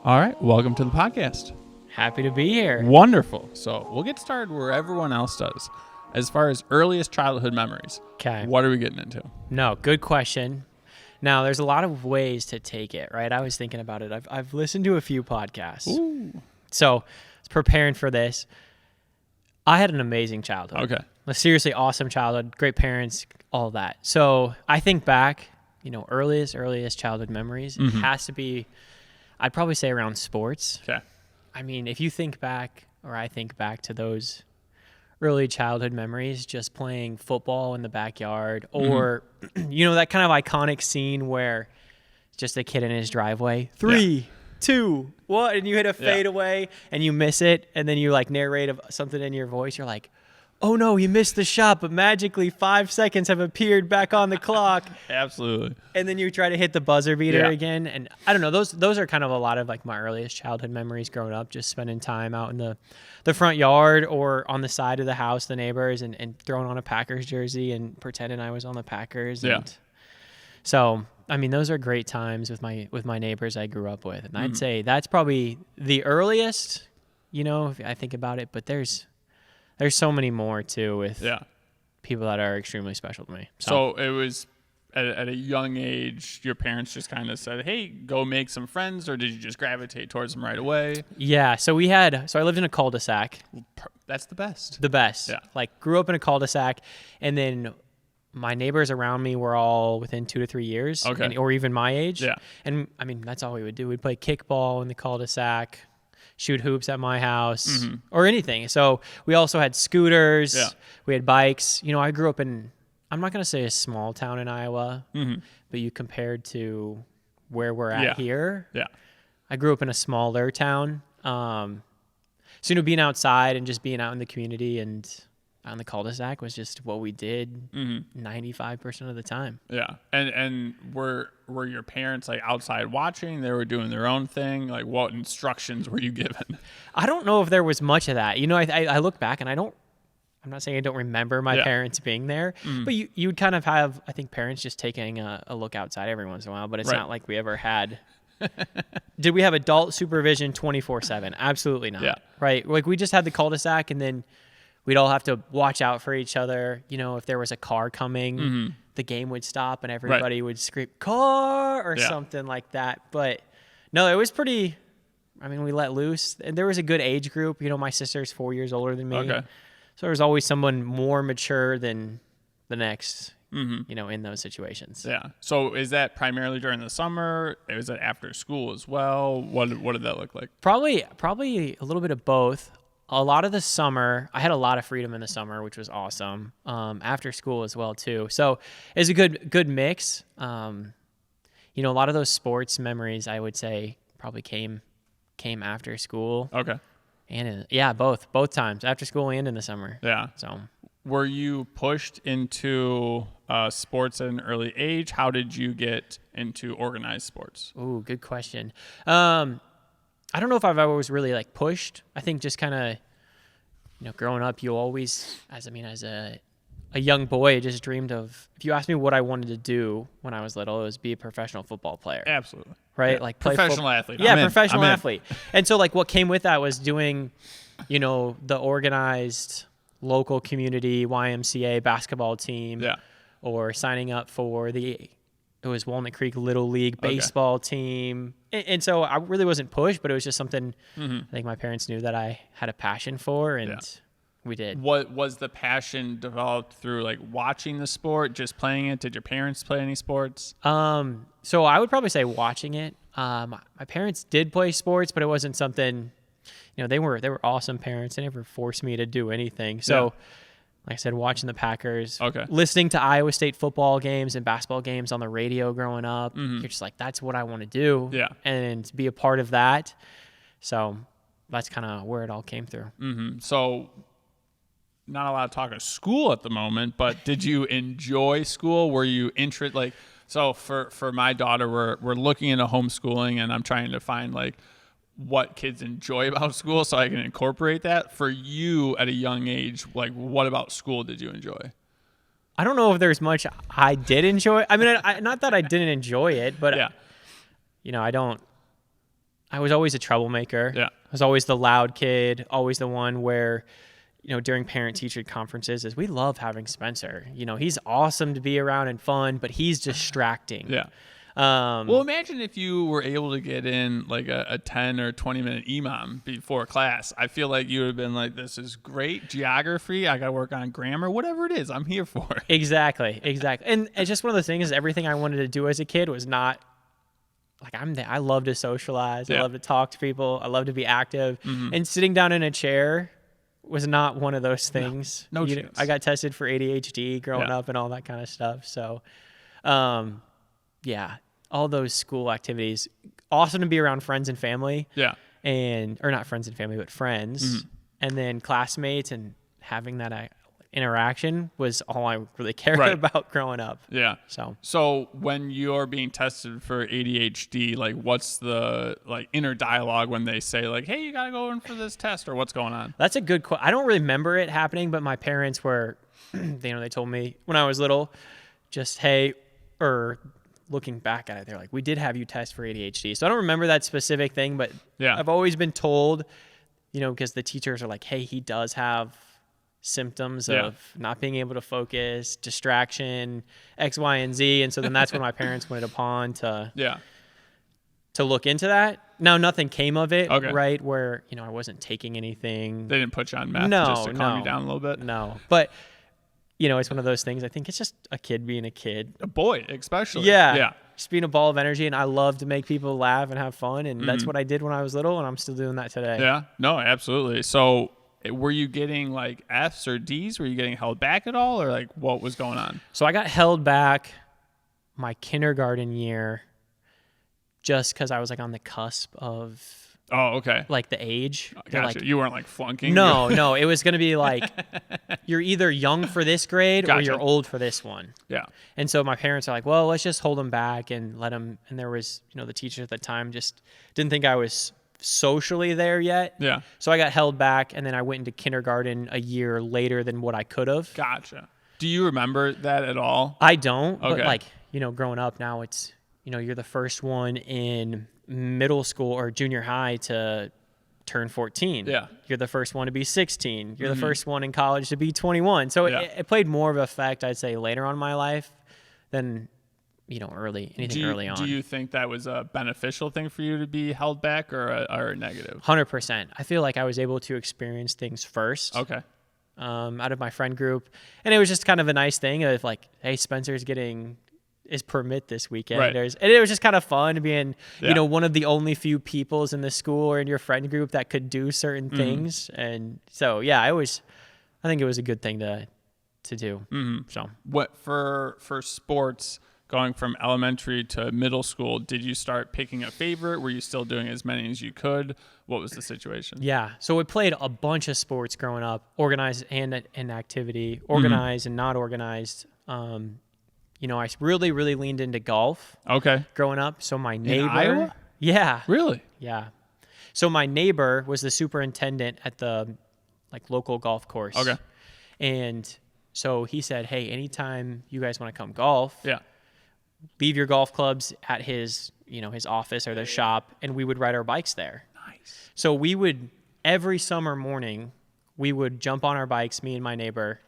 All right, welcome to the podcast. Happy to be here. Wonderful. So we'll get started where everyone else does. As far as earliest childhood memories, Okay. what are we getting into? No, good question. Now, there's a lot of ways to take it, right? I was thinking about it. I've listened to a few podcasts. Ooh. So, I was preparing for this. I had an amazing childhood. Okay. A seriously awesome childhood, great parents, all that. So, I think back, earliest childhood memories, it has to be, I'd probably say around sports. Okay. I mean, if you think back, or I think back to those early childhood memories, just playing football in the backyard, or, that kind of iconic scene where it's just a kid in his driveway, 3, 2, 1, and you hit a fadeaway and you miss it, and then you like narrate something in your voice. You're like, oh no, you missed the shot, but magically 5 seconds have appeared back on the clock. Absolutely. And then you try to hit the buzzer beater again. And I don't know, those are kind of a lot of like my earliest childhood memories growing up, just spending time out in the front yard or on the side of the house, the neighbors, and throwing on a Packers jersey and pretending I was on the Packers. Yeah. And so, I mean, those are great times with my neighbors I grew up with. And I'd say that's probably the earliest, if I think about it, but there's so many more too with people that are extremely special to me. So it was at a young age, your parents just kind of said, hey, go make some friends, or did you just gravitate towards them right away? Yeah. So I lived in a cul-de-sac. That's the best. The best. Yeah. Like grew up in a cul-de-sac, and then my neighbors around me were all within 2 to 3 years, or even my age. Yeah. And I mean, that's all we would do. We'd play kickball in the cul-de-sac, shoot hoops at my house, or anything. So we also had scooters. Yeah. We had bikes. I grew up in, I'm not going to say a small town in Iowa, but you compared to where we're at here. Yeah. I grew up in a smaller town. So, being outside and just being out in the community and on the cul-de-sac was just what we did 95% of the time. Yeah. And were your parents like outside watching? They were doing their own thing? Like what instructions were you given? I don't know if there was much of that. I look back and I'm not saying I don't remember my parents being there, but you would kind of have, I think, parents just taking a look outside every once in a while, but it's not like we ever had. Did we have adult supervision 24/7? Absolutely not. Yeah. Right? Like we just had the cul-de-sac, and then we'd all have to watch out for each other. If there was a car coming, the game would stop and everybody would scream, car, or something like that. But no, it was pretty, we let loose. And there was a good age group. My sister's 4 years older than me. Okay. So there was always someone more mature than the next, in those situations. Yeah. So is that primarily during the summer? Is it after school as well? What did that look like? Probably a little bit of both. A lot of the summer, I had a lot of freedom in the summer, which was awesome. After school as well too. So it's a good mix. A lot of those sports memories, I would say, probably came after school. Okay. And both times, after school and in the summer. Yeah. So were you pushed into sports at an early age? How did you get into organized sports? Ooh, good question. I don't know if I've always really like pushed. I think just kind of, growing up, you always, as a young boy, I just dreamed of, if you asked me what I wanted to do when I was little, it was be a professional football player. Absolutely. Right? Yeah. Like professional athlete. Yeah, professional athlete. And so like what came with that was doing, the organized local community YMCA basketball team, or signing up for it was Walnut Creek Little League baseball team. And so I really wasn't pushed, but it was just something I think my parents knew that I had a passion for, and we did. What was the passion developed through, like watching the sport, just playing it? Did your parents play any sports? So I would probably say watching it. My parents did play sports, but it wasn't something, they were awesome parents. They never forced me to do anything. So like I said, watching the Packers, listening to Iowa State football games and basketball games on the radio growing up, you're just like, that's what I want to do, and be a part of that. So that's kind of where it all came through. So not a lot of talk of school at the moment, but did you enjoy school? Were you interested? So for my daughter, we're looking into homeschooling, and I'm trying to find like what kids enjoy about school so I can incorporate that. For you at a young age, like what about school did you enjoy? I don't know if there's much I did enjoy. I mean, not that I didn't enjoy it, but I I was always a troublemaker. Yeah. I was always the loud kid, always the one where, during parent-teacher conferences, is we love having Spencer. He's awesome to be around and fun, but he's distracting. Yeah. Well, imagine if you were able to get in like a 10 or 20-minute EMOM before class. I feel like you would have been like, this is great. Geography, I got to work on grammar, whatever it is, I'm here for it. Exactly. And it's just one of those things, everything I wanted to do as a kid was not, like I love to socialize. Yeah. I love to talk to people. I love to be active. And sitting down in a chair was not one of those things. No chance. I got tested for ADHD growing up and all that kind of stuff. So, all those school activities, awesome to be around friends and family. Yeah. Or not friends and family, but friends. And then classmates, and having that interaction was all I really cared about growing up. Yeah. So when you're being tested for ADHD, like what's the inner dialogue when they say like, hey, you got to go in for this test, or what's going on? That's a good question. I don't remember it happening, but my parents were, they told me when I was little, just, hey, or looking back at it, they're like, we did have you test for ADHD. So I don't remember that specific thing, but I've always been told, because the teachers are like, hey, he does have symptoms of not being able to focus, distraction, X, Y, and Z. And so then that's when my parents went upon to look into that. Now, nothing came of it, right? Where, I wasn't taking anything. They didn't put you on meth just to calm you down a little bit? No. But, it's one of those things. I think it's just a kid being a kid. A boy, especially. Yeah. Just being a ball of energy. And I love to make people laugh and have fun. And that's what I did when I was little. And I'm still doing that today. Yeah. No, absolutely. So were you getting like F's or D's? Were you getting held back at all, or like what was going on? So I got held back my kindergarten year just because I was like on the cusp of like the age. Gotcha. Like, you weren't like flunking? No. It was going to be like, you're either young for this grade or you're old for this one. Yeah. And so my parents are like, well, let's just hold them back and let them. And there was, the teacher at the time just didn't think I was socially there yet. Yeah. So I got held back, and then I went into kindergarten a year later than what I could have. Gotcha. Do you remember that at all? I don't. But like, growing up now, it's, you're the first one in middle school or junior high to turn 14. Yeah. You're the first one to be 16. You're the first one in college to be 21. So it played more of an effect, I'd say, later on in my life than early on. Do you think that was a beneficial thing for you to be held back, or a negative? 100%. I feel like I was able to experience things first. Okay. Out of my friend group. And it was just kind of a nice thing of like, hey, Spencer's getting his permit this weekend. Right. And it was just kind of fun being, one of the only few peoples in the school or in your friend group that could do certain things. And so, I think it was a good thing to do. So what for sports, going from elementary to middle school, did you start picking a favorite? Were you still doing as many as you could? What was the situation? Yeah. So we played a bunch of sports growing up, organized and activity, organized and not organized. I really, really leaned into golf. Okay. Growing up. So my neighbor. In Iowa? Yeah. Really? Yeah. So my neighbor was the superintendent at the local golf course. Okay. And so he said, hey, anytime you guys want to come golf, leave your golf clubs at his office or the shop, and we would ride our bikes there. Nice. So we would, every summer morning, we would jump on our bikes, me and my neighbor,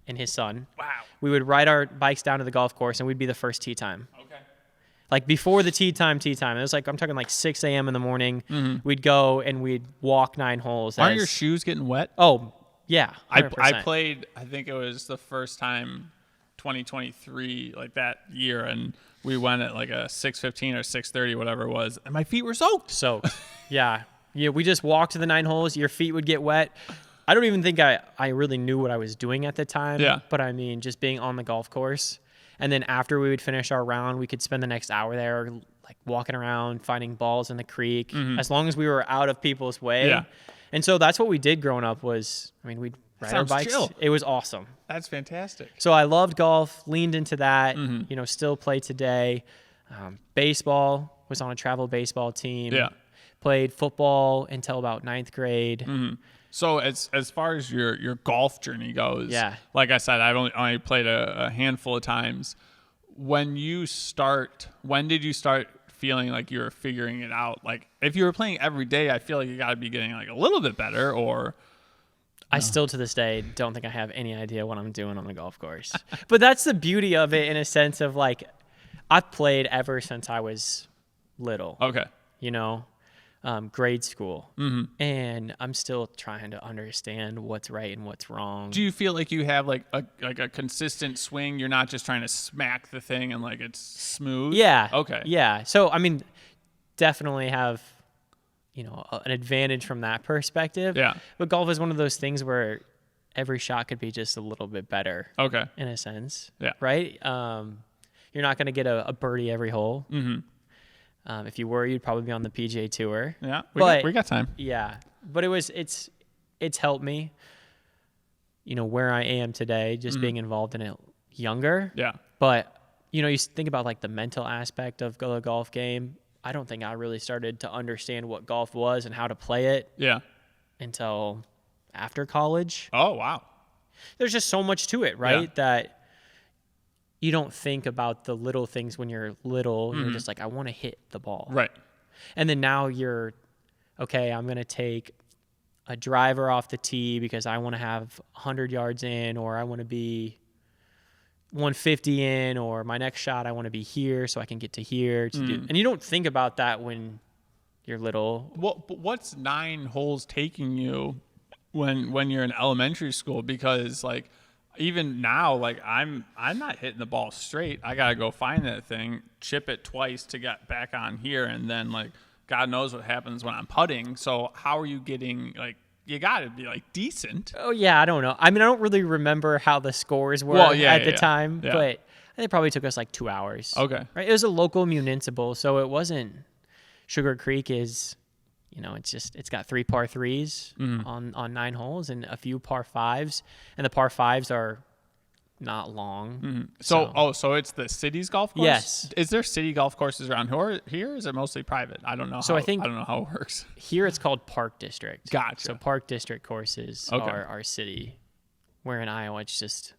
and his son. Wow. We would ride our bikes down to the golf course, and we'd be the first tee time. Okay. Before the tee time. It was I'm talking 6 a.m. in the morning. We'd go and we'd walk 9 holes. Aren't your shoes getting wet? Oh, yeah. 100%. I played, I think it was the first time 2023, that year, and we went at a 6:15 or 6:30, whatever it was, and my feet were soaked. Yeah, we just walked to the 9 holes. Your feet would get wet. I don't even think I really knew what I was doing at the time. Yeah. But I mean, just being on the golf course, and then after we would finish our round, we could spend the next hour there, walking around, finding balls in the creek, as long as we were out of people's way. Yeah. And so that's what we did growing up. We'd ride our bikes. Chill. It was awesome. That's fantastic. So I loved golf, leaned into that, still play today. Baseball, was on a travel baseball team. Yeah. Played football until about 9th grade. So as far as your golf journey goes, like I said, I've only played a handful of times. When did you start feeling like you were figuring it out? Like if you were playing every day, I feel like you got to be getting like a little bit better, or I still to this day don't think I have any idea what I'm doing on the golf course. But that's the beauty of it in a sense of like I've played ever since I was little. Okay. You know, grade school. And I'm still trying to understand what's right and what's wrong. Do you feel like you have like a consistent swing? You're not just trying to smack the thing and like it's smooth? Yeah. Okay. Yeah. So, I mean, definitely have, you know, an advantage from that perspective. Yeah. But golf is one of those things where every shot could be just a little bit better. Okay. In a sense. Yeah. Right? You're not going to get a birdie every hole. If you were, you'd probably be on the PGA Tour. Yeah. We got time. Yeah. But it's helped me, you know, where I am today, just being involved in it younger. Yeah. But, you know, you think about like the mental aspect of the golf game. I don't think I really started to understand what golf was and how to play it until after college. Oh, wow. There's just so much to it, right? That you don't think about the little things when you're little. You're just like, I want to hit the ball. Right. And then now you're, okay, I'm going to take a driver off the tee because I want to have 100 yards in, or I want to be 150 in, or my next shot I want to be here so I can get to here. And you don't think about that when you're little. But what's 9 holes taking you when you're in elementary school? Because like even now, like I'm not hitting the ball straight. I gotta go find that thing, chip it twice to get back on here, and then like God knows what happens when I'm putting. So how are you getting like? You got to be like decent. Oh yeah, I don't know. I mean, I don't really remember how the scores were at the time, but I think it probably took us like 2 hours. Okay. Right. It was a local municipal, so it wasn't. Sugar Creek is, you know, it's got 3 par 3s on 9 holes and a few par 5s, and the par 5s are not long. So it's the city's golf course? Yes. Is there city golf courses around here? Or is it mostly private? I don't know. So I don't know how it works. Here it's called Park District. Gotcha. So Park District courses are city. Where in Iowa it's just,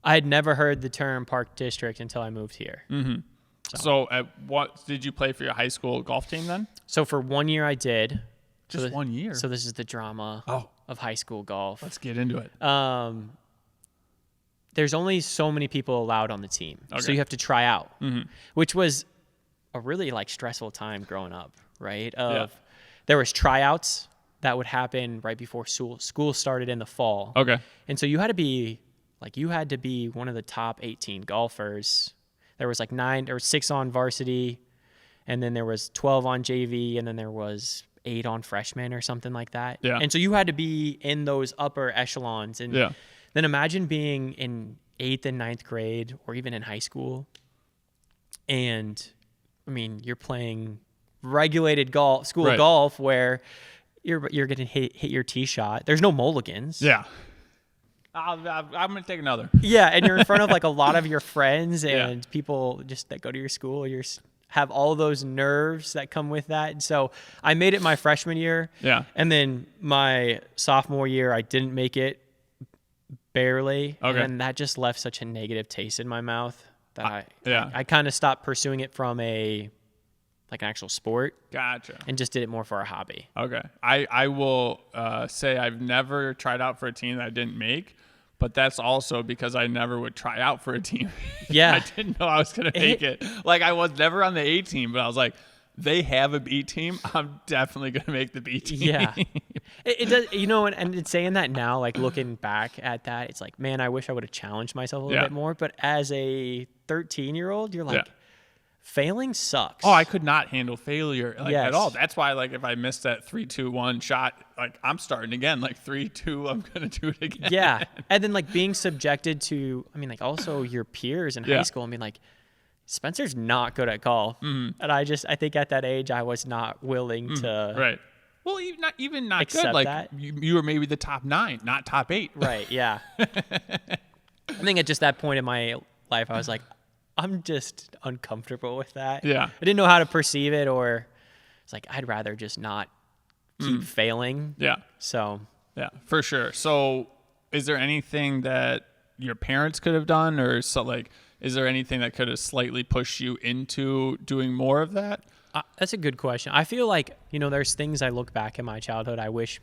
I had never heard the term Park District until I moved here. So what did you play for your high school golf team then? So for 1 year I did. Just 1 year. So this is the drama of high school golf. Let's get into it. There's only so many people allowed on the team. So you have to try out, which was a really like stressful time growing up, right? There was tryouts that would happen right before school started in the fall. Okay. And so you had to be one of the top 18 golfers. There was like 9 or 6 on varsity, and then there was 12 on JV, and then there was 8 on freshmen or something like that. Yeah. And so you had to be in those upper echelons. And then imagine being in 8th and 9th grade, or even in high school. And I mean, you're playing regulated golf, golf, where you're going to hit your tee shot. There's no mulligans. Yeah. I'm going to take another. Yeah. And you're in front of like a lot of your friends and people just that go to your school. Have all those nerves that come with that. And so I made it my freshman year. Yeah. And then my sophomore year, I didn't make it. Barely. Okay. And that just left such a negative taste in my mouth that I kind of stopped pursuing it from an actual sport. Gotcha. And just did it more for a hobby. Okay. I will say I've never tried out for a team that I didn't make, but that's also because I never would try out for a team. Yeah. I didn't know I was going to make it. Like I was never on the A team, but I was like, they have a B team. I'm definitely going to make the B team. Yeah. It does, you know, and it's saying that now, like looking back at that, it's like, man, I wish I would have challenged myself a little bit more. But as a 13-year-old, you're like, failing sucks. Oh, I could not handle failure at all. That's why, like, if I missed that 3-2-1 shot, like, I'm starting again. Like, 3-2, I'm going to do it again. Yeah. And then, like, being subjected to, I mean, like, also your peers in high school. I mean, like, Spencer's not good at golf. And I think at that age, I was not willing to. Right. Well, even not good. Like, that. You were maybe the top 9, not top 8. Right, yeah. I think at just that point in my life, I was like, I'm just uncomfortable with that. Yeah. I didn't know how to perceive it, or it's like, I'd rather just not keep failing. Yeah. So. Yeah, for sure. So is there anything that your parents could have done, or so like, Is there anything that could have slightly pushed you into doing more of that? That's a good question. I feel like, there's things I look back in my childhood I wish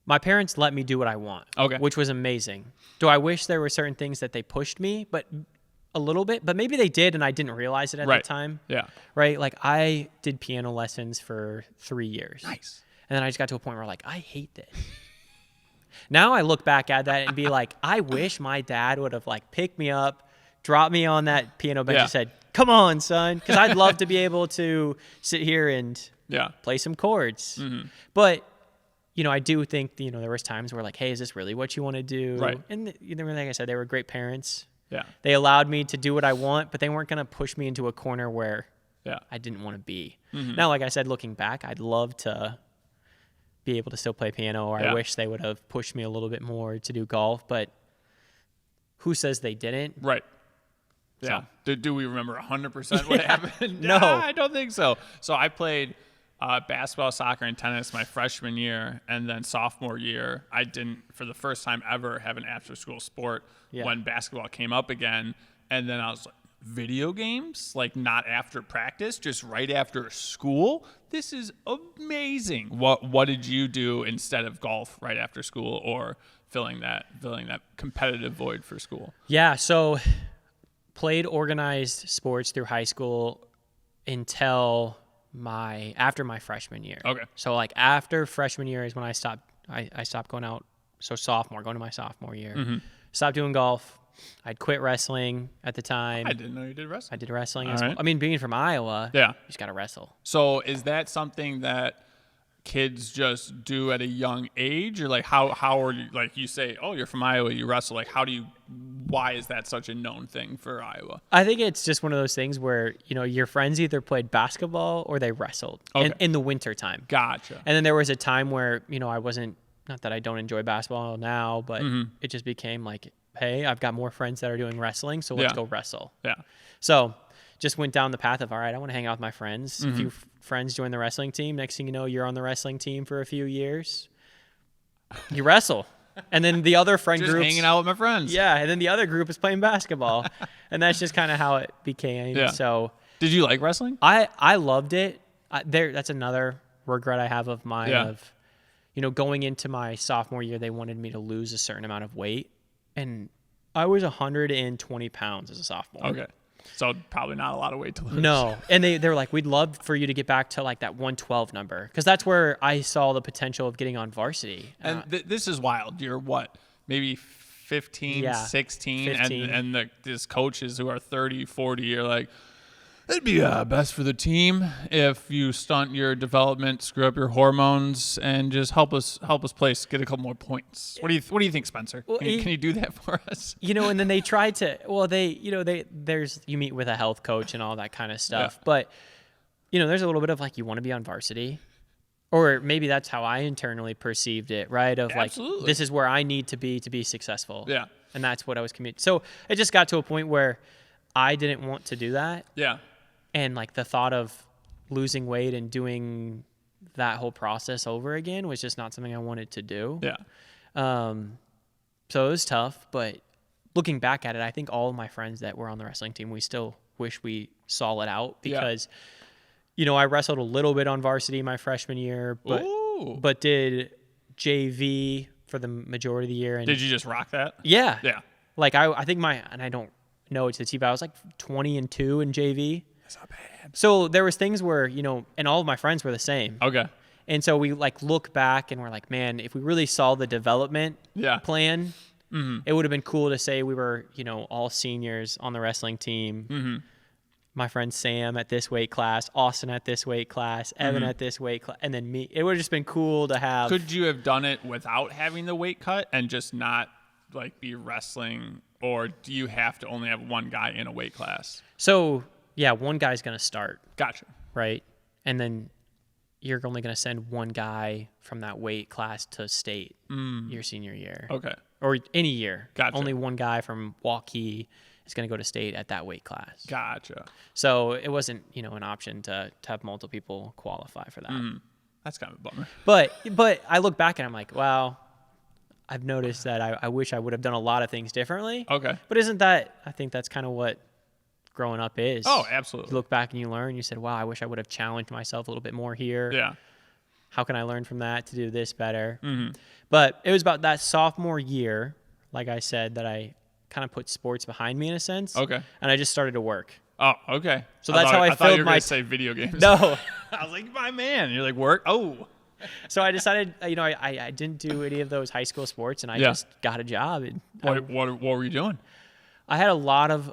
my parents let me do what I want, which was amazing. Do I wish there were certain things that they pushed me, but a little bit, but maybe they did and I didn't realize it at the time. Yeah. Right? Like I did piano lessons for 3 years. Nice. And then I just got to a point where like, I hate this. Now I look back at that and be like, I wish my dad would have like picked me up, dropped me on that piano bench and said, come on, son. Because I'd love to be able to sit here and play some chords. Mm-hmm. But, I do think, there was times where like, hey, is this really what you want to do? Right. And, like I said, they were great parents. Yeah. They allowed me to do what I want, but they weren't going to push me into a corner where I didn't want to be. Mm-hmm. Now, like I said, looking back, I'd love to be able to still play piano, or I wish they would have pushed me a little bit more to do golf, but who says they didn't? Right. Yeah. So, do we remember 100% what happened? No. I don't think so. So I played basketball, soccer, and tennis my freshman year, and then sophomore year, I didn't, for the first time ever, have an after-school sport when basketball came up again. And then I was like, video games? Like not after practice, just right after school? This is amazing. What did you do instead of golf right after school, or filling that competitive void for school? Yeah, so played organized sports through high school until after my freshman year. Okay. So like after freshman year is when I stopped going out. So going to my sophomore year. Mm-hmm. Stopped doing golf. I'd quit wrestling at the time. I didn't know you did wrestling. I did wrestling as well. I mean, being from Iowa, you just got to wrestle. So is that something that kids just do at a young age, or like how are you, like you say, oh, you're from Iowa, you wrestle, like why is that such a known thing for Iowa? I think it's just one of those things where, your friends either played basketball or they wrestled in the winter time. Gotcha. And then there was a time where, I wasn't, not that I don't enjoy basketball now, but it just became like, hey, I've got more friends that are doing wrestling, so let's go wrestle. Yeah. So just went down the path of, all right, I want to hang out with my friends. A few friends join the wrestling team. Next thing you know, you're on the wrestling team for a few years. You wrestle. And then the other friend group, hanging out with my friends. Yeah, and then the other group is playing basketball. And that's just kind of how it became. Yeah. So did you like wrestling? I loved it. That's another regret I have of mine of, going into my sophomore year, they wanted me to lose a certain amount of weight. And I was 120 pounds as a sophomore. Okay. So probably not a lot of weight to lose. No. And they were like, we'd love for you to get back to like that 112 number. Because that's where I saw the potential of getting on varsity. And this is wild. You're what? Maybe 15, 16. 15. And these coaches who are 30, 40, you're like, it'd be best for the team if you stunt your development, screw up your hormones, and just help us get a couple more points. What do you think, Spencer? Can you do that for us? And then they tried to. Well, you meet with a health coach and all that kind of stuff. Yeah. But there's a little bit of like, you want to be on varsity, or maybe that's how I internally perceived it, right? Of Absolutely. Like, this is where I need to be successful. Yeah. And that's what I was committed. So it just got to a point where I didn't want to do that. Yeah. And like the thought of losing weight and doing that whole process over again was just not something I wanted to do. Yeah. So it was tough, but looking back at it, I think all of my friends that were on the wrestling team, we still wish we saw it out because, I wrestled a little bit on varsity my freshman year, but did JV for the majority of the year. And did you just rock that? Yeah. Yeah. Like I think and I don't know it to the T, but I was like 20-2 in JV. That's not bad. So there was things where, and all of my friends were the same. Okay. And so we like look back and we're like, man, if we really saw the development plan, it would have been cool to say we were, all seniors on the wrestling team. Mm-hmm. My friend Sam at this weight class, Austin at this weight class, Evan at this weight class, and then me. It would have just been cool to have. Could you have done it without having the weight cut and just not like be wrestling, or do you have to only have one guy in a weight class? So yeah, one guy's going to start. Gotcha. Right? And then you're only going to send one guy from that weight class to state your senior year. Okay. Or any year. Gotcha. Only one guy from Waukee is going to go to state at that weight class. Gotcha. So it wasn't, an option to have multiple people qualify for that. That's kind of a bummer. But I look back and I'm like, wow, I've noticed that I wish I would have done a lot of things differently. Okay. But I think that's kind of what growing up is. Oh, absolutely. You look back and you learn. You said, wow, I wish I would have challenged myself a little bit more here. Yeah. How can I learn from that to do this better? Mm-hmm. But it was about that sophomore year, like I said, that I kind of put sports behind me in a sense. Okay. And I just started to work. Oh, okay. So that's how I thought you filled were my gonna say video games. No. I was like, my man. You're like, work? Oh. So I decided, I didn't do any of those high school sports, and I Yeah. just got a job. And What were you doing? I had a lot of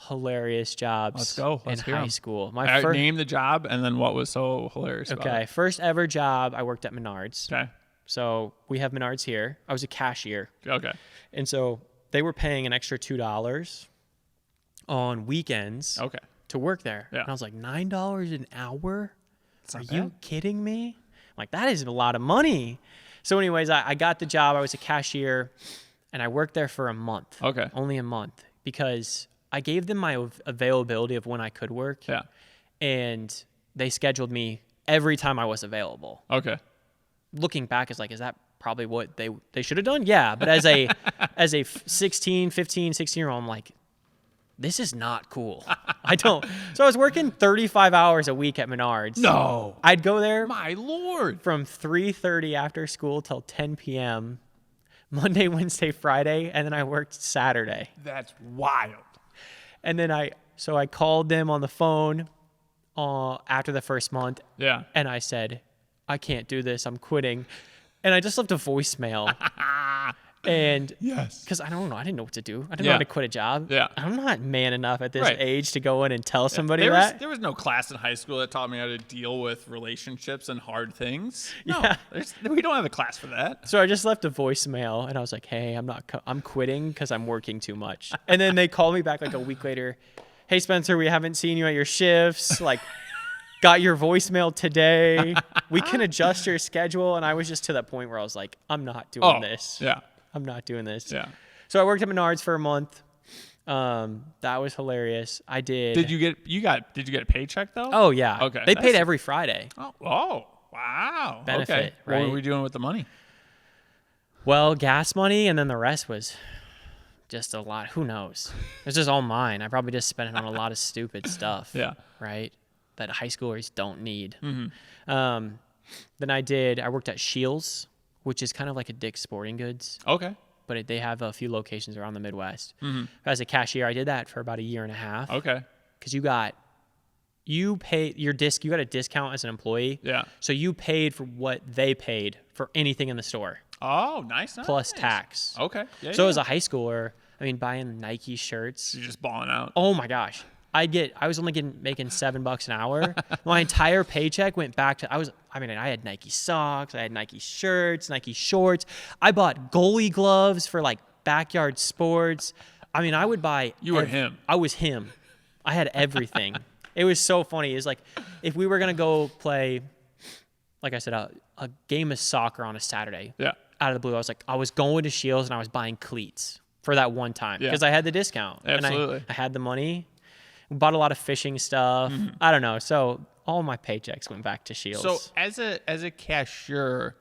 hilarious jobs Let's go. Let's in hear 'em. high school. Name the job, and then what was so hilarious about Okay, it? first ever job, I worked at Menards. Okay. So we have Menards here. I was a cashier. Okay. And so they were paying an extra $2 on weekends Okay. to work there. Yeah. And I was like, $9 an hour? That's Are not you bad. kidding me? I'm like, that is a lot of money. So anyways, I got the job. I was a cashier, and I worked there for a month. Okay. Only a month, because I gave them my availability of when I could work. Yeah. And they scheduled me every time I was available. Okay. Looking back, is that probably what they should have done? Yeah. But as a 15, 16-year-old, I'm like, this is not cool. I don't. So I was working 35 hours a week at Menards. No. I'd go there My Lord. from 3:30 after school till 10 p.m. Monday, Wednesday, Friday, and then I worked Saturday. That's wild. And then I called them on the phone after the first month, Yeah. and I said, I can't do this. I'm quitting. And I just left a voicemail. And Yes. because I don't know, I didn't know what to do. I didn't know Yeah. how to quit a job. Yeah. I'm not man enough at this Right. age to go in and tell somebody There that. was no class in high school that taught me how to deal with relationships and hard things. No, Yeah. we don't have a class for that. So I just left a voicemail, and I was like, hey, I'm quitting because I'm working too much. And then they called me back like a week later. Hey, Spencer, we haven't seen you at your shifts. Like, got your voicemail today. We can adjust your schedule. And I was just to that point where I was like, I'm not doing this. Yeah. I'm not doing this. Yeah. So I worked at Menards for a month. That was hilarious. I did. Did you get a paycheck though? Oh, yeah. Okay, They that's- paid every Friday. Oh, wow. Benefit, okay. What right? were we doing with the money? Well, gas money, and then the rest was just a lot. Who knows? It's just all mine. I probably just spent it on a lot of stupid stuff. Yeah. Right? That high schoolers don't need. Mm-hmm. Then I worked at Shields, which is kind of like a Dick's Sporting Goods, Okay. but they have a few locations around the Midwest. Mm-hmm. As a cashier, I did that for about a year and a half. Okay. Because you got a discount as an employee. Yeah. So you paid for what they paid for anything in the store, Oh, nice. plus tax. Okay. Yeah, So yeah. as a high schooler, buying Nike shirts. You're just balling out. Oh my gosh. I was only making $7 an hour. My entire paycheck went back to, I had Nike socks, I had Nike shirts, Nike shorts. I bought goalie gloves for like backyard sports. I would buy. You were him. I was him. I had everything. It was so funny. It's like if we were going to go play, like I said, a game of soccer on a Saturday. Yeah. Out of the blue, I was going to Shields and I was buying cleats for that one time Yeah. because I had the discount. Absolutely. And I had the money. Bought a lot of fishing stuff. Mm-hmm. I don't know. So all my paychecks went back to Shields. So as a cashier,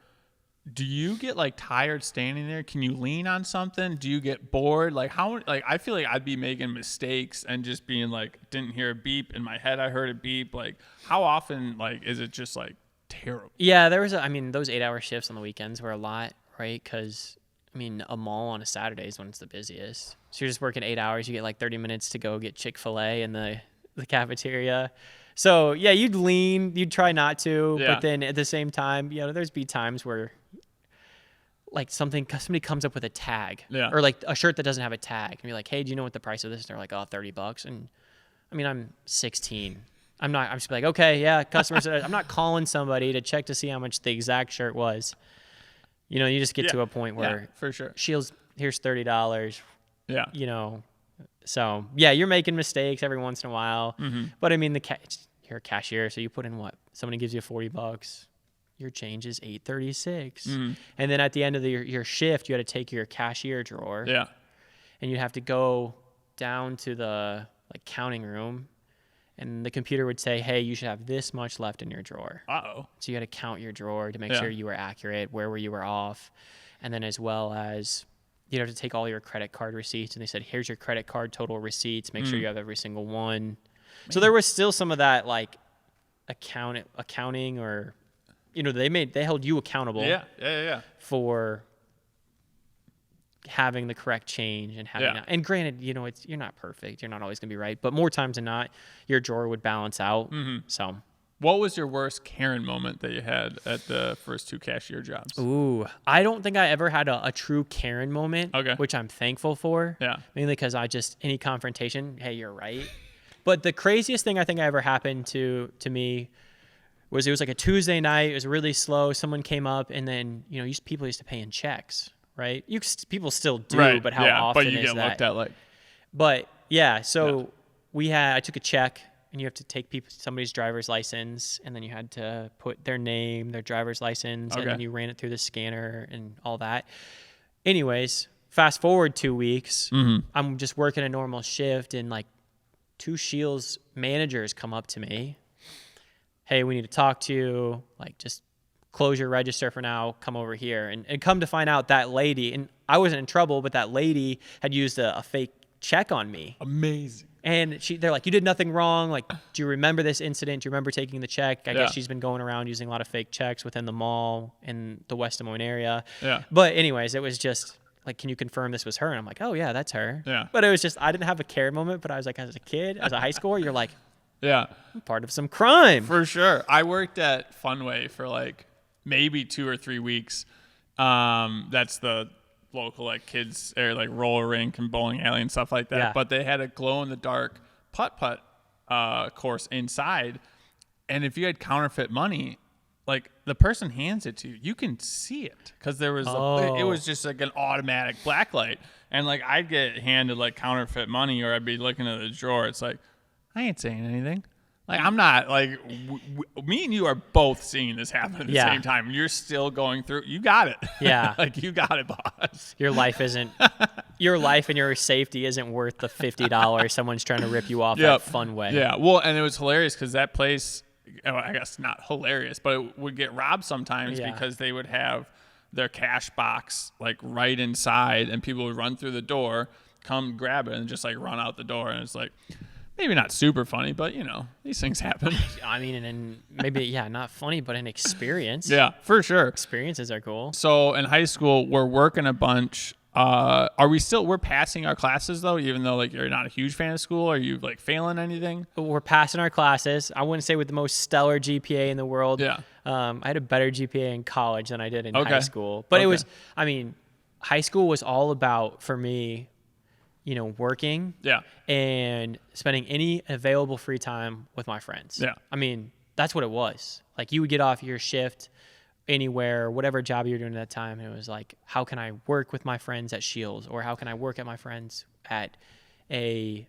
do you get like tired standing there? Can you lean on something? Do you get bored? Like I feel like I'd be making mistakes and just being like, didn't hear a beep in my head. I heard a beep. Like how often is it just like terrible? Yeah, there was those 8-hour shifts on the weekends were a lot, right? Because a mall on a Saturday is when it's the busiest. So you're just working 8 hours. You get like 30 minutes to go get Chick-fil-A in the cafeteria. So yeah, you'd try not to, Yeah. but then at the same time, there's be times where like somebody comes up with a tag, Yeah. or like a shirt that doesn't have a tag, and you're like, hey, do you know what the price of this is? And they're like, oh, $30. And I'm 16. I'm just like, okay, yeah, customer said, I'm not calling somebody to check to see how much the exact shirt was. You just get to a point where Yeah, for sure. Shields, here's $30. Yeah. So yeah, you're making mistakes every once in a while. Mm-hmm. But you're a cashier, so you put in what? Somebody gives you $40. Your change is $8.36. Mm-hmm. And then at the end of your shift, you had to take your cashier drawer. Yeah. And you have to go down to the counting room and the computer would say, hey, you should have this much left in your drawer. Uh-oh. So you had to count your drawer to make sure you were accurate, where you were off. And then as well as you'd have to take all your credit card receipts, and they said, here's your credit card total receipts. Make sure you have every single one. Man. So there was still some of that like accounting or, they held you accountable for having the correct change and having that. And granted, you're not perfect. You're not always going to be right. But more times than not, your drawer would balance out. So what was your worst Karen moment that you had at the first 2 cashier jobs? Ooh, I don't think I ever had a true Karen moment, which I'm thankful for. Yeah. Mainly because any confrontation, hey, you're right. But the craziest thing I think I ever happened to me was it was like a Tuesday night. It was really slow. Someone came up, and then, people used to pay in checks, right? People still do, but how often is that? But you get looked at like. But yeah, so I took a check, and you have to take somebody's driver's license, and then you had to put their name, their driver's license, and then you ran it through the scanner and all that. Anyways, fast forward 2 weeks, I'm just working a normal shift, and like 2 Shields managers come up to me. Hey, we need to talk to you. Like, just close your register for now. Come over here. And come to find out that lady, and I wasn't in trouble, but that lady had used a fake check on me. Amazing. And they're like, you did nothing wrong. Like, do you remember this incident? Do you remember taking the check? I guess she's been going around using a lot of fake checks within the mall in the West Des Moines area. Yeah. But anyways, it was just like, can you confirm this was her? And I'm like, oh yeah, that's her. Yeah. But it was just, I didn't have a Karen moment, but I was like, as a kid, as a high schooler, you're like, I'm part of some crime. For sure. I worked at Funway for like maybe 2 or 3 weeks. That's the local like kids or like roller rink and bowling alley and stuff like that. Yeah. But they had a glow in the dark putt course inside, and if you had counterfeit money, like the person hands it to you, you can see it because there was it was just like an automatic black light, and like I'd get handed like counterfeit money, or I'd be looking at the drawer. It's like, I ain't saying anything. Like, I'm not, like, me and you are both seeing this happen at the same time. You're still going through. You got it. Yeah. Like, you got it, boss. Your life and your safety isn't worth the $50 someone's trying to rip you off at Funway. Yeah. Well, and it was hilarious because that place, I guess not hilarious, but it would get robbed sometimes because they would have their cash box, like, right inside, and people would run through the door, come grab it, and just, like, run out the door. And it's like, maybe not super funny, but, these things happen. I mean, and maybe, not funny, but an experience. Yeah, for sure. Experiences are cool. So in high school, we're working a bunch. We're passing our classes, though, even though, like, you're not a huge fan of school? Are you, like, failing anything? We're passing our classes. I wouldn't say with the most stellar GPA in the world. Yeah. I had a better GPA in college than I did in high school. But it was, high school was all about, for me, working and spending any available free time with my friends. Yeah. I mean, that's what it was. Like, you would get off your shift anywhere, whatever job you were doing at that time, and it was like, how can I work with my friends at Shields, or how can I work at my friends at a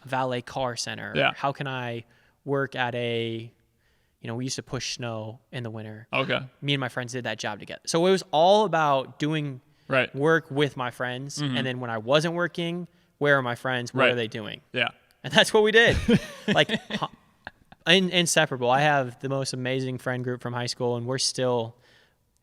valet car center? Yeah. How can I work at we used to push snow in the winter. Okay. Me and my friends did that job together. So it was all about doing work with my friends. Mm-hmm. And then when I wasn't working, where are my friends? What are they doing? Yeah. And that's what we did. Like, inseparable. I have the most amazing friend group from high school, and we're still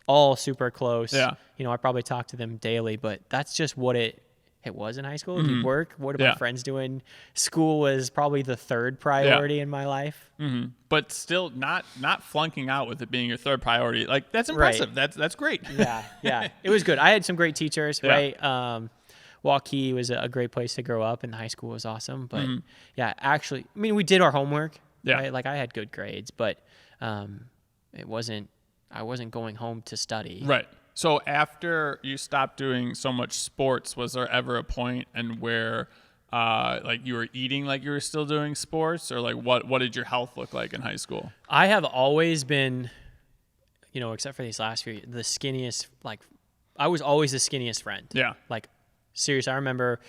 all super close. Yeah. I probably talk to them daily, but that's just what it was in high school. Mm-hmm. You work. What are my friends doing? School was probably the third priority in my life. Mm-hmm. But still not flunking out with it being your third priority. Like, that's impressive. Right. That's great. Yeah. It was good. I had some great teachers, right? Waukee was a great place to grow up, and high school was awesome. But actually, we did our homework. Yeah. Right? Like, I had good grades, but I wasn't going home to study. Right. So after you stopped doing so much sports, was there ever a point and where like you were eating like you were still doing sports, or like what did your health look like in high school? I have always been, except for these last few, the skinniest. Like, I was always the skinniest friend. Yeah. Like, seriously, I remember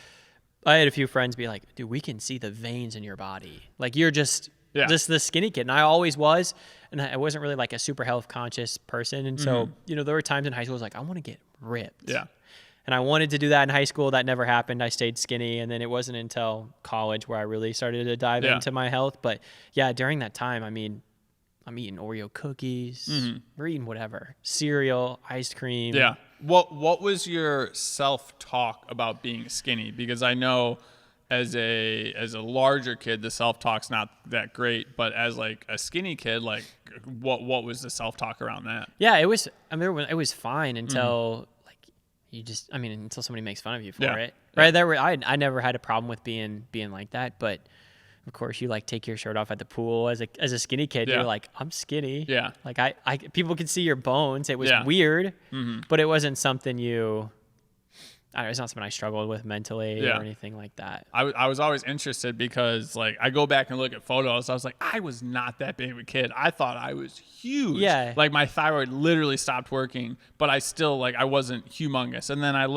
I had a few friends be like, dude, we can see the veins in your body. Like, you're just the skinny kid. And I always was. And I wasn't really like a super health conscious person. And so, there were times in high school I was like, I want to get ripped. Yeah. And I wanted to do that in high school. That never happened. I stayed skinny. And then it wasn't until college where I really started to dive into my health. But yeah, during that time, I mean, I'm eating Oreo cookies, we're eating whatever, cereal, ice cream. Yeah. What was your self-talk about being skinny? Because I know as a larger kid, the self-talk's not that great, but as like a skinny kid, like what was the self-talk around that? Yeah, it was, I mean, it was fine until until somebody makes fun of you for it. Right. I never had a problem with being like that, but of course you like take your shirt off at the pool as a skinny kid. You're like, I'm skinny. Yeah. Like I people could see your bones. It was weird, but it wasn't something it's not something I struggled with mentally or anything like that. I was always interested because like I go back and look at photos. I was like, I was not that big of a kid. I thought I was huge. Yeah. Like my thyroid literally stopped working, but I still like I wasn't humongous. And then I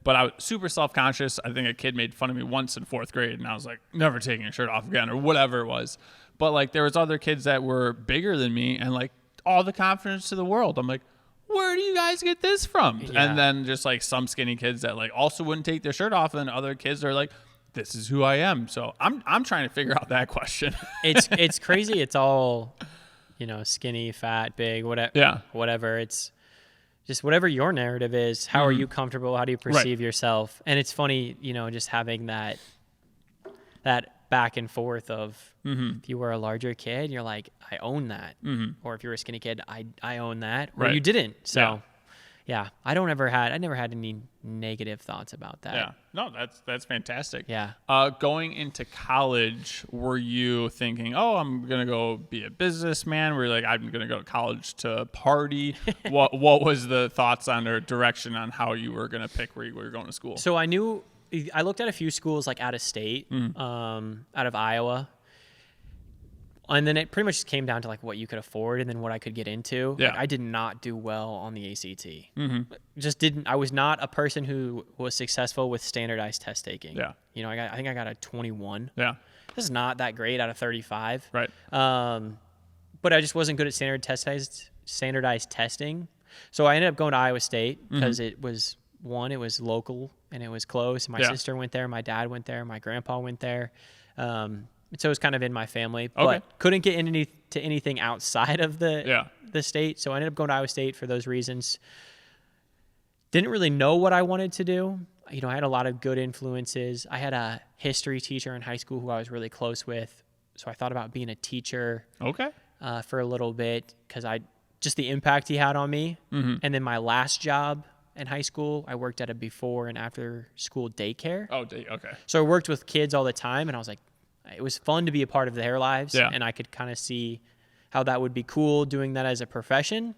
but I was super self-conscious. I think a kid made fun of me once in 4th grade, and I was like, never taking a shirt off again or whatever it was. But like there was other kids that were bigger than me and like all the confidence to the world. I'm like, where do you guys get this from? Yeah. And then just like some skinny kids that like also wouldn't take their shirt off, and other kids are like, this is who I am. So I'm trying to figure out that question. It's crazy. It's all, skinny, fat, big, whatever. Yeah. Whatever. It's just whatever your narrative is. How are you comfortable? How do you perceive yourself? And it's funny, just having that back and forth of if you were a larger kid, you're like, I own that. Or if you're a skinny kid, I own that. Or you didn't. So yeah, I never had any negative thoughts about that. Yeah. No, that's fantastic. Yeah. Going into college, were you thinking, oh, I'm going to go be a businessman? Were you like, I'm going to go to college to party? What was the thoughts on or direction on how you were going to pick where you were going to school? So I looked at a few schools like out of state, out of Iowa. And then it pretty much just came down to like what you could afford and then what I could get into. Yeah. Like, I did not do well on the ACT. Just didn't. I was not a person who was successful with standardized test taking. Yeah. I think I got a 21. Yeah. This is not that great out of 35. Right. But I just wasn't good at standardized testing. So I ended up going to Iowa State because it was local and it was close. My sister went there. My dad went there. My grandpa went there. So it was kind of in my family, but couldn't get into anything outside of the state. So I ended up going to Iowa State for those reasons. Didn't really know what I wanted to do. I had a lot of good influences. I had a history teacher in high school who I was really close with. So I thought about being a teacher for a little bit because just the impact he had on me. And then my last job in high school, I worked at a before and after school daycare. Oh, okay. So I worked with kids all the time, and I was like, it was fun to be a part of their lives, and I could kind of see how that would be cool doing that as a profession.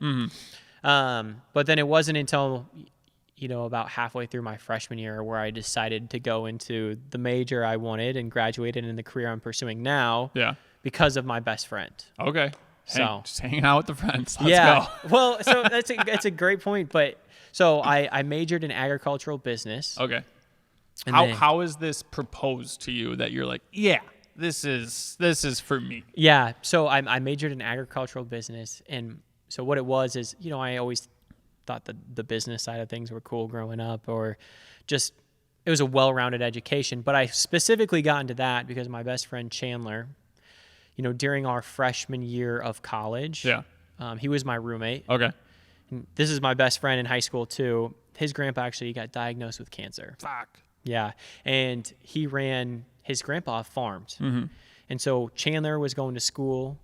But then it wasn't until, about halfway through my freshman year where I decided to go into the major I wanted and graduated in the career I'm pursuing now because of my best friend. Okay. Just hanging out with the friends. Let's go. Well, so that's a great point. But so I majored in agricultural business. Okay. How is this proposed to you that you're like, yeah, this is for me? Yeah. So I majored in agricultural business. And so what it was is, I always thought that the business side of things were cool growing up, or just, it was a well-rounded education. But I specifically got into that because my best friend Chandler, during our freshman year of college, he was my roommate. Okay. And this is my best friend in high school too. His grandpa actually got diagnosed with cancer. Fuck. Yeah. And his grandpa farmed. And so Chandler was going to school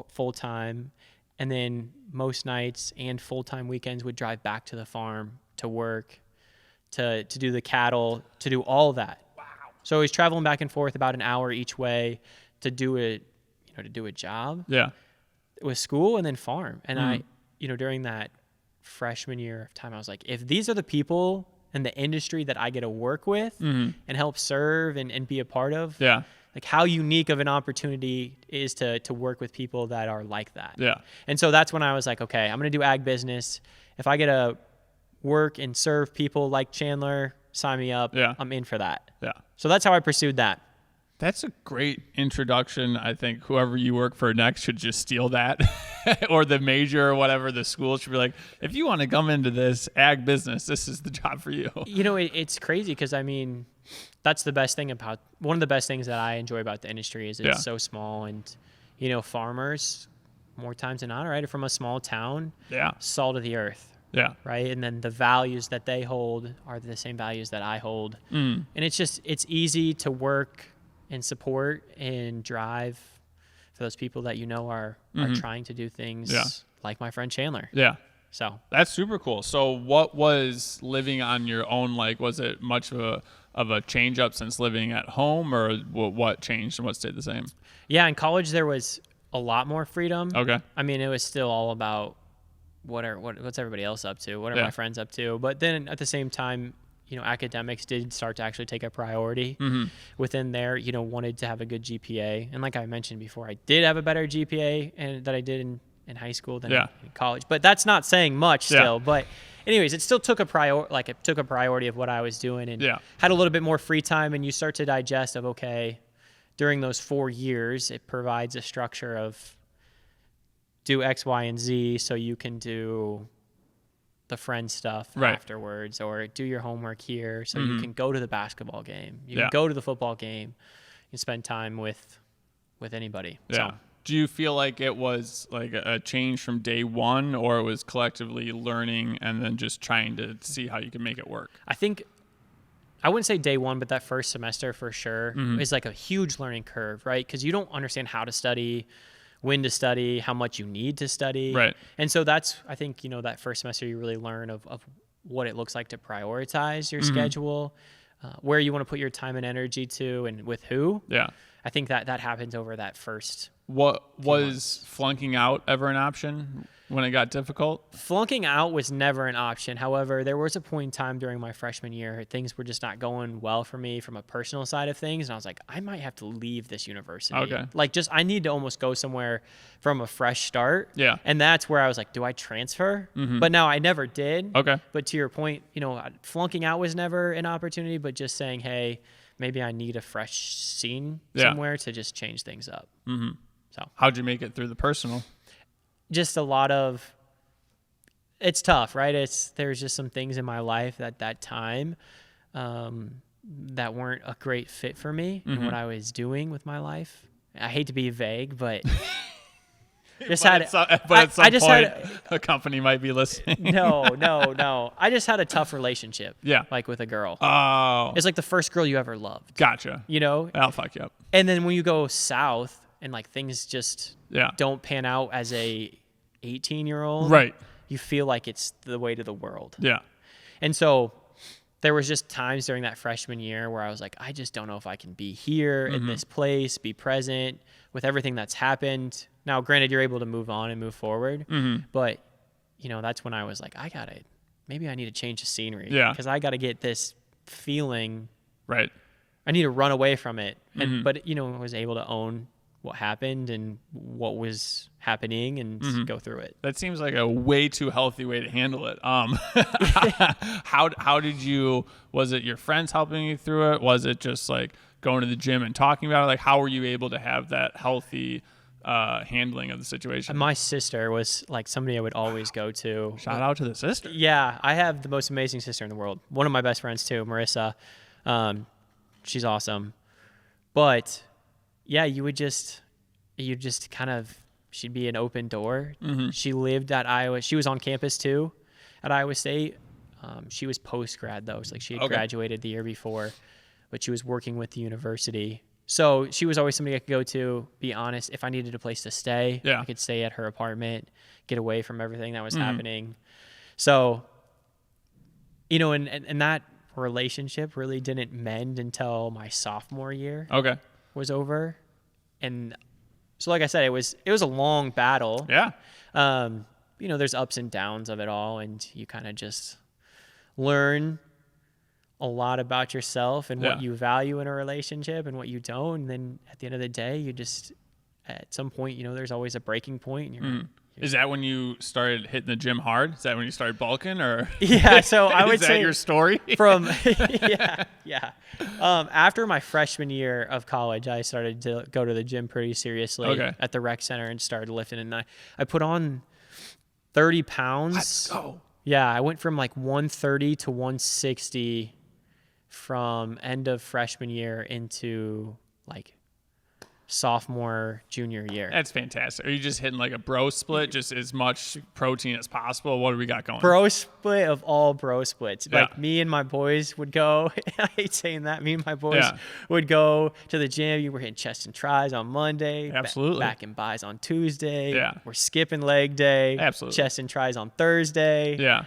full time. And then most nights and full-time weekends would drive back to the farm to work, to do the cattle, to do all that. Wow. So he's traveling back and forth about an hour each way to do a job. Yeah. With school and then farm. And I, during that freshman year of time, I was like, if these are the people in the industry that I get to work with and help serve and be a part of, like how unique of an opportunity is to work with people that are like that. Yeah. And so that's when I was like, okay, I'm going to do ag business. If I get to work and serve people like Chandler, sign me up. Yeah. I'm in for that. Yeah. So that's how I pursued that. That's a great introduction. I think whoever you work for next should just steal that, or the major or whatever. The school should be like, if you want to come into this ag business, this is the job for you. You know, it's crazy because I mean, that's the best thing about one of the best things that I enjoy about the industry is it's so small, and you know, farmers more times than not, right, are from a small town, salt of the earth. Yeah. Right. And then the values that they hold are the same values that I hold. And it's easy to work and support and drive for those people that you know are trying to do things like my friend Chandler. Yeah. So that's super cool. So what was living on your own like? Was it much of a change up since living at home, or what changed and what stayed the same? Yeah. In college, there was a lot more freedom. Okay. I mean, it was still all about what's everybody else up to? What are my friends up to? But then at the same time, you know, academics did start to actually take a priority within there, you know, wanted to have a good GPA. And like I mentioned before, I did have a better GPA and that I did in high school than in college, but that's not saying much still. But anyways, it still took a priority of what I was doing, and had a little bit more free time. And you start to digest of, okay, during those 4 years, it provides a structure of do X, Y, and Z so you can do the friend stuff afterwards, or do your homework here so you can go to the basketball game, you can go to the football game, you can spend time with anybody. So do you feel like it was like a change from day one, or it was collectively learning and then just trying to see how you can make it work? I think I wouldn't say day one, but that first semester for sure is like a huge learning curve, right? Because you don't understand how to study, when to study, how much you need to study. Right. And so that's, I think, you know, that first semester you really learn of what it looks like to prioritize your schedule, where you want to put your time and energy to, and with who. Yeah. I think that happens over that first. What was flunking out ever an option when it got difficult? Flunking out was never an option. However, there was a point in time during my freshman year, things were just not going well for me from a personal side of things. And I was like, I might have to leave this university. Okay. Like, I need to almost go somewhere from a fresh start. Yeah. And that's where I was like, do I transfer? But no, I never did. Okay. But to your point, you know, flunking out was never an opportunity, but just saying, hey, maybe I need a fresh scene somewhere to just change things up. So how'd you make it through the personal? Just a lot of, it's tough, right? There's just some things in my life at that time that weren't a great fit for me and what I was doing with my life. I hate to be vague, but at some point, a company might be listening. No. I just had a tough relationship. Yeah. Like with a girl. Oh. It's like the first girl you ever loved. Gotcha. You know? I'll fuck you up. And then when you go south and like things just don't pan out as a 18-year-old, right? You feel like it's the way to the world. Yeah. And so there was just times during that freshman year where I was like, I just don't know if I can be here in this place, be present with everything that's happened. Now, granted, you're able to move on and move forward, but you know, that's when I was like, maybe I need to change the scenery. Yeah. Because I got to get this feeling. Right. I need to run away from it. But, you know, I was able to own what happened and what was happening and go through it. That seems like a way too healthy way to handle it. How did you, was it your friends helping you through it? Was it just like going to the gym and talking about it? Like, how were you able to have that healthy handling of the situation? My sister was like somebody I would always go to. Shout out to the sister. Yeah, I have the most amazing sister in the world. One of my best friends too, Marissa. She's awesome. But yeah, you just kind of, she'd be an open door. She lived at Iowa. She was on campus too at Iowa State. She was post-grad though. So like she had graduated the year before, but she was working with the university. So she was always somebody I could go to, be honest. If I needed a place to stay, I could stay at her apartment, get away from everything that was happening. So, you know, and that relationship really didn't mend until my sophomore year was over. And so, like I said, it was a long battle. Yeah. You know, there's ups and downs of it all, and you kind of just learn a lot about yourself and what you value in a relationship and what you don't. And then at the end of the day, you just, at some point, you know, there's always a breaking point, and Is that when you started hitting the gym hard? Is that when you started bulking, or Yeah, so I would is say that your story? from yeah. After my freshman year of college, I started to go to the gym pretty seriously at the rec center and started lifting. And I put on 30 pounds. Let's go. Yeah, I went from like 130 to 160 from end of freshman year into like sophomore, junior year. That's fantastic. Are you just hitting like a bro split, just as much protein as possible? What do we got going? Bro split of all bro splits. Yeah. Like me and my boys would go, I hate saying that, me and my boys would go to the gym. You were hitting chest and tris on Monday. Absolutely. Back and buys on Tuesday. Yeah. We're skipping leg day. Absolutely. Chest and tris on Thursday. Yeah.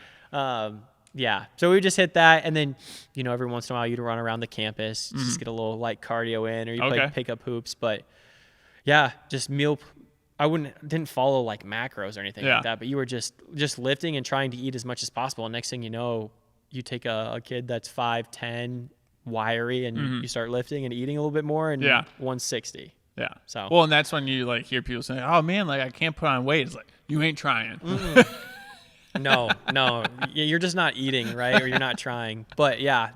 Yeah. So we just hit that. And then, every once in a while you'd run around the campus, just get a little light cardio in, or you play pickup hoops. But yeah, just I didn't follow like macros or anything like that, but you were just lifting and trying to eat as much as possible. And next thing you know, you take a kid that's 5'10", wiry, and you start lifting and eating a little bit more, and 160. Yeah. So and that's when you like hear people saying, "Oh man, like I can't put on weight." It's like, you ain't trying. No, you're just not eating, right? Or you're not trying. But yeah,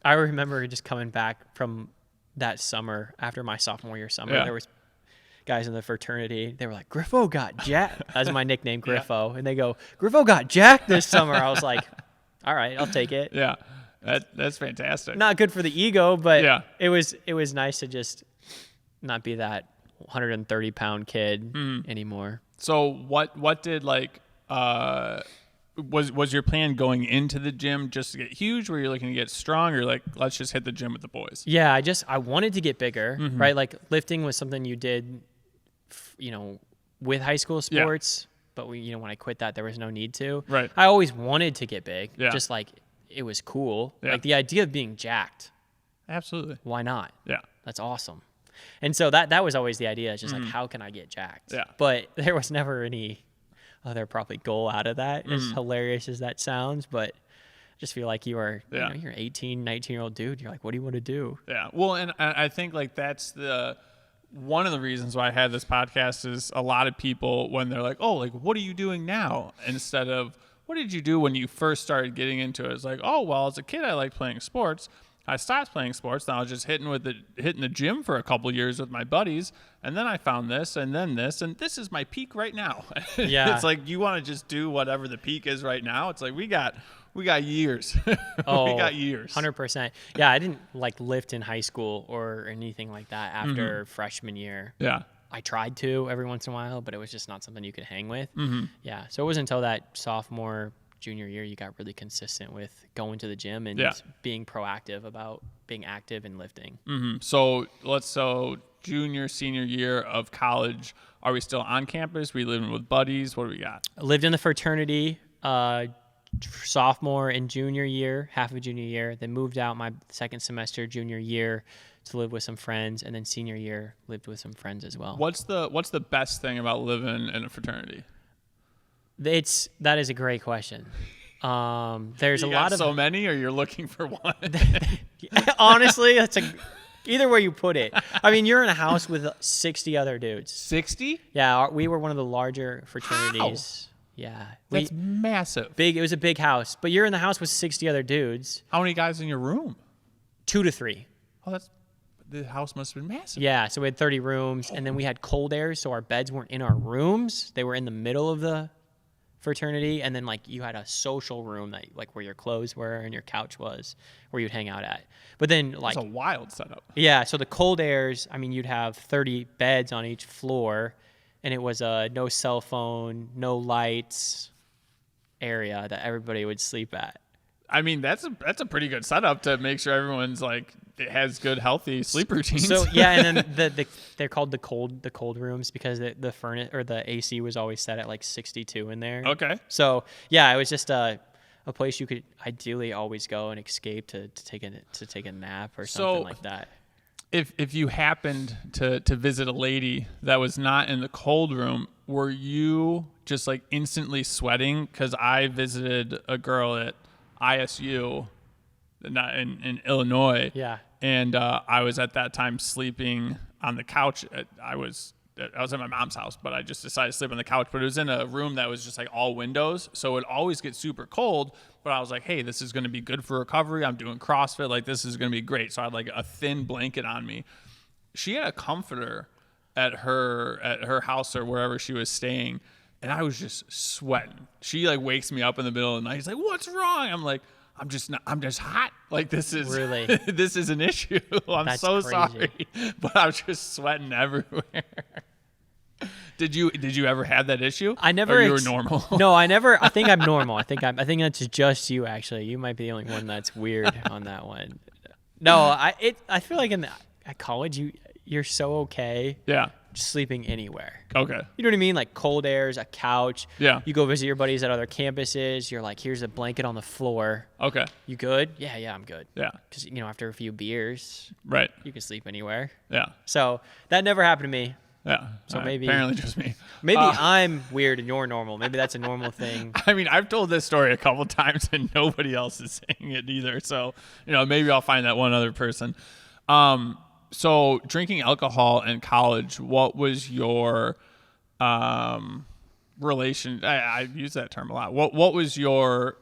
I remember just coming back from that summer after my sophomore year summer. There was guys in the fraternity. They were like, "Griffo got jacked." That's my nickname, Griffo. And they go, "Griffo got jacked this summer." I was like, "All right, I'll take it." Yeah, that's fantastic. Not good for the ego, but it was nice to just not be that 130-pound kid anymore. So what did like was your plan going into the gym just to get huge? Were you looking to get strong, or like, let's just hit the gym with the boys? Yeah, I wanted to get bigger, right? Like lifting was something you did, with high school sports, but when I quit that, there was no need to. Right. I always wanted to get big, just like it was cool. Yeah. Like the idea of being jacked. Absolutely. Why not? Yeah. That's awesome. And so that was always the idea. It's just like, how can I get jacked? Yeah. But there was never any other probably goal out of that, as hilarious as that sounds. But I just feel like you're an 18, 19-year-old dude. You're like, what do you want to do? Yeah. Well, and I think like that's one of the reasons why I had this podcast is a lot of people, when they're like, oh, like, what are you doing now? Instead of, what did you do when you first started getting into it? It's like, oh, well, as a kid, I liked playing sports. I stopped playing sports. Now I was just hitting the gym for a couple years with my buddies, and then I found this, and then this, and this is my peak right now. Yeah. It's like, you want to just do whatever the peak is right now. It's like, we got years. Oh, we got years. 100%. Yeah, I didn't like lift in high school or anything like that after freshman year. Yeah. I tried to every once in a while, but it was just not something you could hang with. Yeah. So it wasn't until that sophomore, junior year you got really consistent with going to the gym and being proactive about being active and lifting. So junior, senior year of college, are we still on campus? We living with buddies? What do we got? I lived in the fraternity sophomore and junior year, half of junior year, then moved out my second semester junior year to live with some friends, and then senior year lived with some friends as well. What's the best thing about living in a fraternity? That is a great question. There's a lot of so many, or you're looking for one? Honestly, either way you put it. I mean, you're in a house with 60 other dudes. 60? Yeah, we were one of the larger fraternities. Wow. Yeah, That's massive. Big. It was a big house, but you're in the house with 60 other dudes. How many guys in your room? 2 to 3. Oh, the house must have been massive. Yeah, so we had 30 rooms, and then we had cold air, so our beds weren't in our rooms; they were in the middle of the fraternity, and then like you had a social room that like where your clothes were and your couch was, where you'd hang out at. But then like it's a wild setup. Yeah, so the cold airs, I mean, you'd have 30 beds on each floor, and it was a no cell phone, no lights area that everybody would sleep at. I mean, that's a pretty good setup to make sure everyone's like has good, healthy sleep routines. So yeah, and then they're called the cold rooms because the furnace or the AC was always set at like 62 in there. Okay. So yeah, it was just a place you could ideally always go and escape to take a nap or something like that. If you happened to visit a lady that was not in the cold room, were you just like instantly sweating? Because I visited a girl at ISU, not in Illinois. Yeah. And I was at that time sleeping on the couch. I was at my mom's house, but I just decided to sleep on the couch. But it was in a room that was just like all windows, so it always gets super cold. But I was like, hey, this is going to be good for recovery. I'm doing CrossFit. Like, this is going to be great. So I had like a thin blanket on me. She had a comforter at her house or wherever she was staying, and I was just sweating. She like wakes me up in the middle of the night. She's like, what's wrong? I'm like, I'm just hot. Like, this is Really? this is an issue. I'm That's so crazy. sorry, but I was just sweating everywhere. Did you ever have that issue? I never. Or you were normal. No, I never. I think I'm normal. I think that's just you. Actually, you might be the only one that's weird on that one. No, I feel like at college you're so okay. Yeah. Just sleeping anywhere. Okay. You know what I mean? Like cold airs, a couch. Yeah. You go visit your buddies at other campuses. You're like, here's a blanket on the floor. Okay. You good? Yeah, I'm good. Yeah. Because after a few beers, Right. you can sleep anywhere. Yeah. So that never happened to me. Yeah. So maybe apparently just me. Maybe I'm weird and you're normal. Maybe that's a normal thing. I mean, I've told this story a couple times and nobody else is saying it either. So, maybe I'll find that one other person. So drinking alcohol in college, what was your relation? I use that term a lot. What was your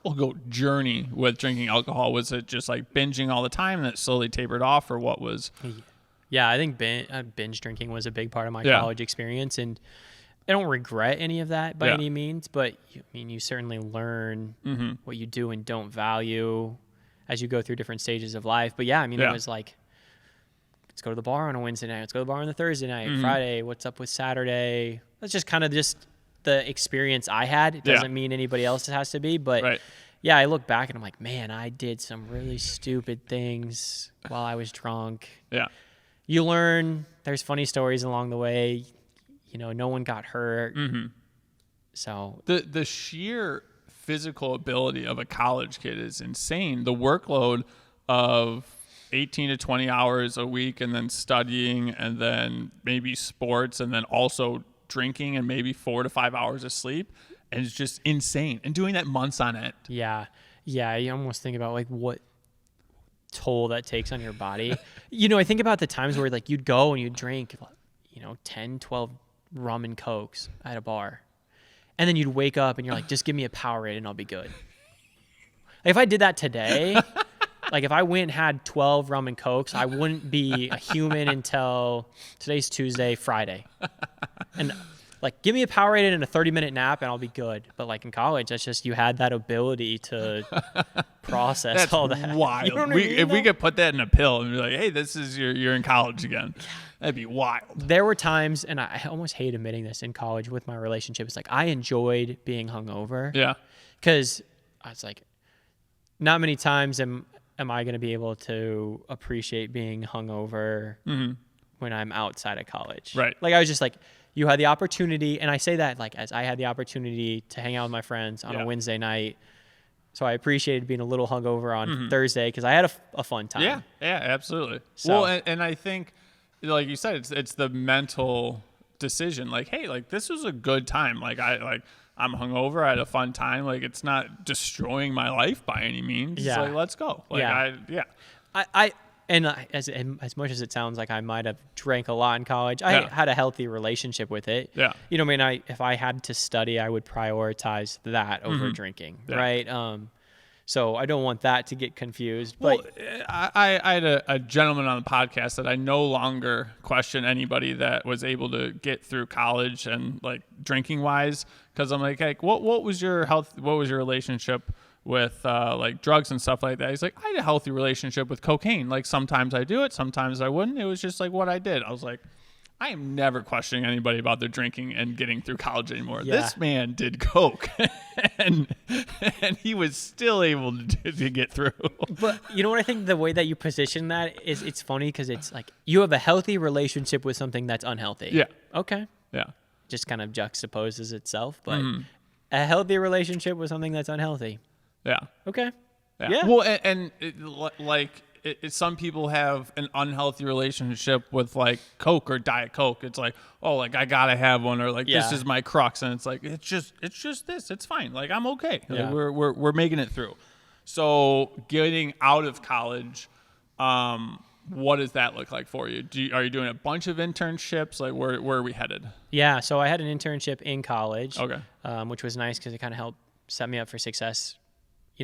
journey with drinking alcohol? Was it just like binging all the time and it slowly tapered off, or what was? Yeah, I think binge drinking was a big part of my Yeah. college experience, and I don't regret any of that by Yeah. any means. But you certainly learn what you do and don't value as you go through different stages of life. But yeah, it was like, let's go to the bar on a Wednesday night. Let's go to the bar on the Thursday night. Friday, what's up with Saturday? That's just kind of just the experience I had. It doesn't mean anybody else has to be, but Right. yeah, I look back and I'm like, man, I did some really stupid things while I was drunk. Yeah. You learn. There's funny stories along the way. No one got hurt. So The sheer physical ability of a college kid is insane. The workload of 18 to 20 hours a week, and then studying, and then maybe sports, and then also drinking, and maybe 4 to 5 hours of sleep, and it's just insane. And doing that months on end. yeah, you almost think about like what toll that takes on your body. I think about the times where like you'd go and you'd drink 10, 12 rum and cokes at a bar, and then you'd wake up and you're like, just give me a Powerade and I'll be good. Like, if I did that today, like if I went and had 12 rum and cokes, I wouldn't be a human until today's Tuesday, Friday. And like, give me a Powerade and a 30-minute nap and I'll be good. But like in college, that's just, you had that ability to process That's all that. wild. You know what I mean, If we though? could put that in a pill and be like, hey, this is you're in college again. That'd be wild. There were times, and I almost hate admitting this in college with my relationship. It's like I enjoyed being hungover. Yeah. Because I was like, not many times am I going to be able to appreciate being hungover when I'm outside of college. Right. Like, I was just like, you had the opportunity, and I say that like as I had the opportunity to hang out with my friends on a Wednesday night. So I appreciated being a little hungover on Thursday because I had a fun time. Yeah, absolutely. So- Well, and I think, like you said, it's the mental decision. Like, hey, like this was a good time. I'm hungover. I had a fun time. Like, it's not destroying my life by any means. Yeah. It's like, let's go. Like, As much as it sounds like I might have drank a lot in college, I had a healthy relationship with it. Yeah. If I had to study, I would prioritize that over drinking, Yeah. right? So I don't want that to get confused. But Well, I had a gentleman on the podcast that I no longer question anybody that was able to get through college and like drinking wise, because I'm like, hey, what was your health? What was your relationship with like drugs and stuff like that? He's like, I had a healthy relationship with cocaine. Like sometimes I do it, sometimes I wouldn't. It was just like what I did. I was like, I am never questioning anybody about their drinking and getting through college anymore. Yeah. This man did coke, and he was still able to get through. But you know what I think? The way that you position that is, it's funny because it's like you have a healthy relationship with something that's unhealthy. Yeah. Okay. Yeah. Just kind of juxtaposes itself, but a healthy relationship with something that's unhealthy. Yeah. Okay. Yeah. Yeah. Well, some people have an unhealthy relationship with like Coke or Diet Coke. It's like, oh, like I gotta have one, or like this Yeah. is my crux, and it's like it's just this. It's fine. Like I'm okay. Like, Yeah. we're making it through. So getting out of college, what does that look like for you? Are you doing a bunch of internships? Like where are we headed? Yeah, so I had an internship in college, Okay. Which was nice because it kind of helped set me up for success.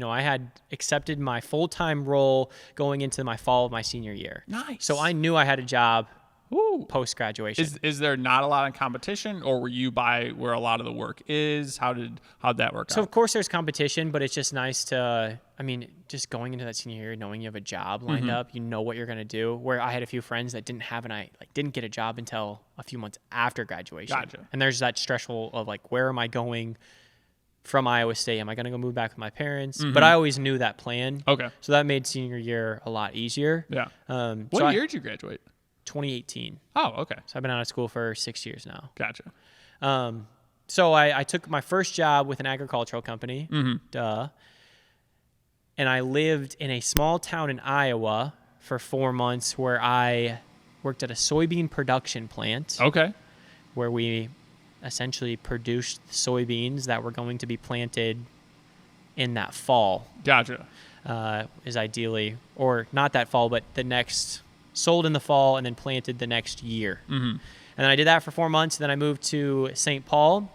I had accepted my full-time role going into my fall of my senior year. Nice. So I knew I had a job Ooh. post-graduation. Is there not a lot of competition, or were you by where a lot of the work is? How'd that work out? So of course there's competition, but it's just nice to, just going into that senior year, knowing you have a job lined up, you know what you're going to do. Where I had a few friends that didn't have, and I didn't get a job until a few months after graduation. Gotcha. And there's that stressful of like, where am I going from Iowa State? Am I going to go move back with my parents? But I always knew that plan. Okay. So that made senior year a lot easier. Yeah. What year did you graduate? 2018. Oh, okay. So I've been out of school for 6 years now. Gotcha. So I took my first job with an agricultural company. Duh. And I lived in a small town in Iowa for 4 months where I worked at a soybean production plant. Okay. Where we essentially produced soybeans that were going to be planted in that fall. Gotcha. Is ideally, or not that fall, but the next, sold in the fall and then planted the next year. And then I did that for 4 months. Then I moved to St. Paul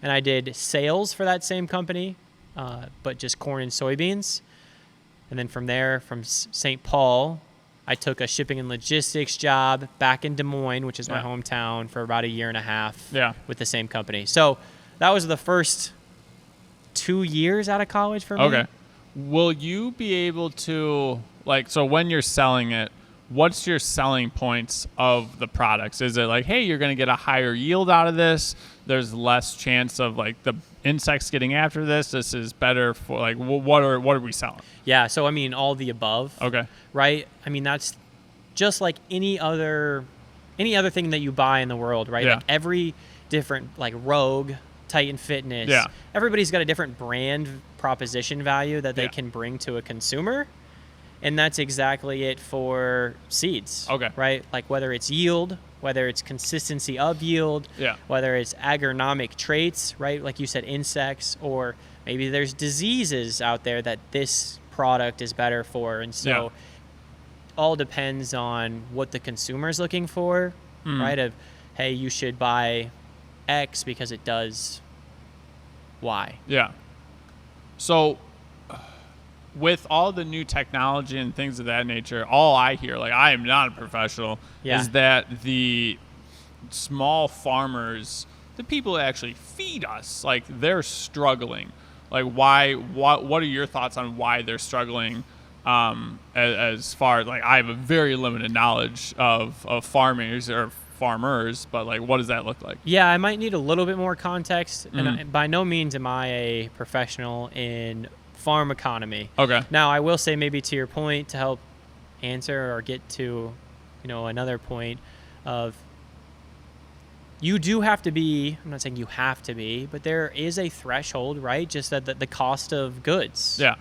and I did sales for that same company, but just corn and soybeans. And then from there, from St. Paul, I took a shipping and logistics job back in Des Moines, which is my hometown, for about a year and a half with the same company. So that was the first 2 years out of college for me. Okay. Will you be able to, so when you're selling it, what's your selling points of the products? Is it like, hey, you're going to get a higher yield out of this? There's less chance of the insects getting after this. This is better for what are we selling? Yeah. So, all the above. Okay. Right. That's just like any other thing that you buy in the world, right? Yeah. Like every different, Rogue, Titan Fitness. Yeah. Everybody's got a different brand proposition value that they can bring to a consumer. And that's exactly it for seeds. Okay. Right? Like whether it's yield, whether it's consistency of yield, whether it's agronomic traits, right? Like you said, insects, or maybe there's diseases out there that this product is better for. And so all depends on what the consumer is looking for, right? Of, hey, you should buy X because it does Y. Yeah. So with all the new technology and things of that nature, all I hear, I am not a professional, is that the small farmers, the people that actually feed us, they're struggling. Why? What are your thoughts on why they're struggling? As far as I have a very limited knowledge of farmers, but what does that look like? Yeah, I might need a little bit more context, and by no means am I a professional in farm economy. Okay. Now, I will say, maybe to your point, to help answer or get to, another point of, you do have to be, I'm not saying you have to be, but there is a threshold, right? Just that the cost of goods. Yeah.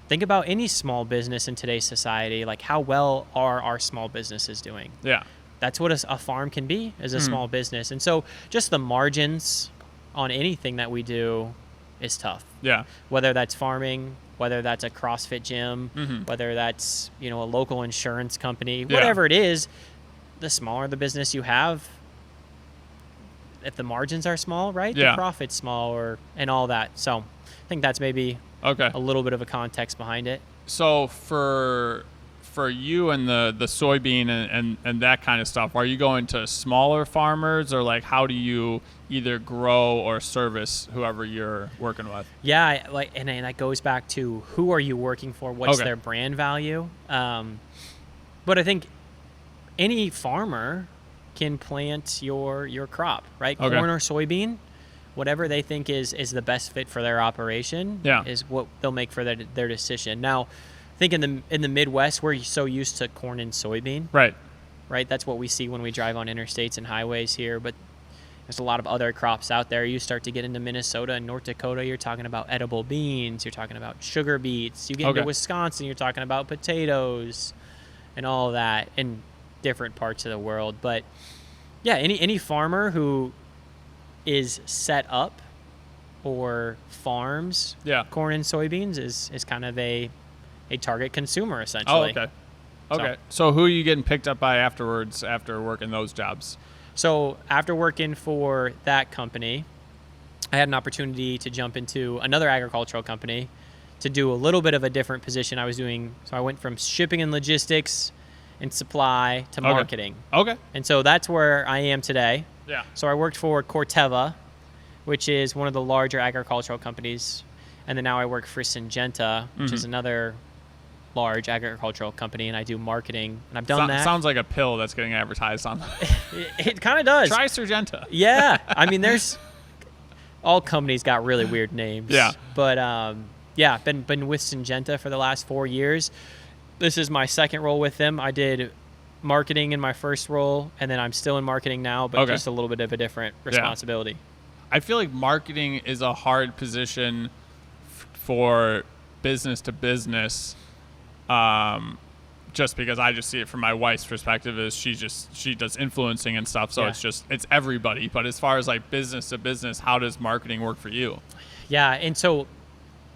Think about any small business in today's society. How well are our small businesses doing? Yeah. That's what a farm can be, as a small business. And so just the margins on anything that we do is tough. Yeah. Whether that's farming, whether that's a CrossFit gym, whether that's, a local insurance company, whatever it is, the smaller the business you have, if the margins are small, right? The profit's small and all that. So I think that's maybe a little bit of a context behind it. So for you and the soybean and that kind of stuff, are you going to smaller farmers, or how do you either grow or service whoever you're working with? Yeah, and that goes back to, who are you working for? What's their brand value? But I think any farmer can plant your crop, right? Corn or soybean, whatever they think is the best fit for their operation is what they'll make for their decision. Now, I think in the Midwest, we're so used to corn and soybean. Right. That's what we see when we drive on interstates and highways here. But there's a lot of other crops out there. You start to get into Minnesota and North Dakota, you're talking about edible beans. You're talking about sugar beets. You get into Wisconsin, you're talking about potatoes and all of that in different parts of the world. But yeah, any farmer who is set up or farms corn and soybeans is kind of a target consumer, essentially. Okay. So who are you getting picked up by afterwards after working those jobs? So after working for that company, I had an opportunity to jump into another agricultural company to do a little bit of a different position I was doing. So I went from shipping and logistics and supply to marketing. Okay. And so that's where I am today. Yeah. So I worked for Corteva, which is one of the larger agricultural companies. And then now I work for Syngenta, which is another large agricultural company, and I do marketing. And I've done that. Sounds like a pill that's getting advertised on. It kind of does. Try Syngenta. Yeah. I mean, all companies got really weird names. Yeah. But yeah, been with Syngenta for the last 4 years. This is my second role with them. I did marketing in my first role, and then I'm still in marketing now, but just a little bit of a different responsibility. I feel like marketing is a hard position for business to business, just because I just see it from my wife's perspective is she does influencing and stuff, so it's everybody. But as far as like business to business, how does marketing work for you? Yeah, and so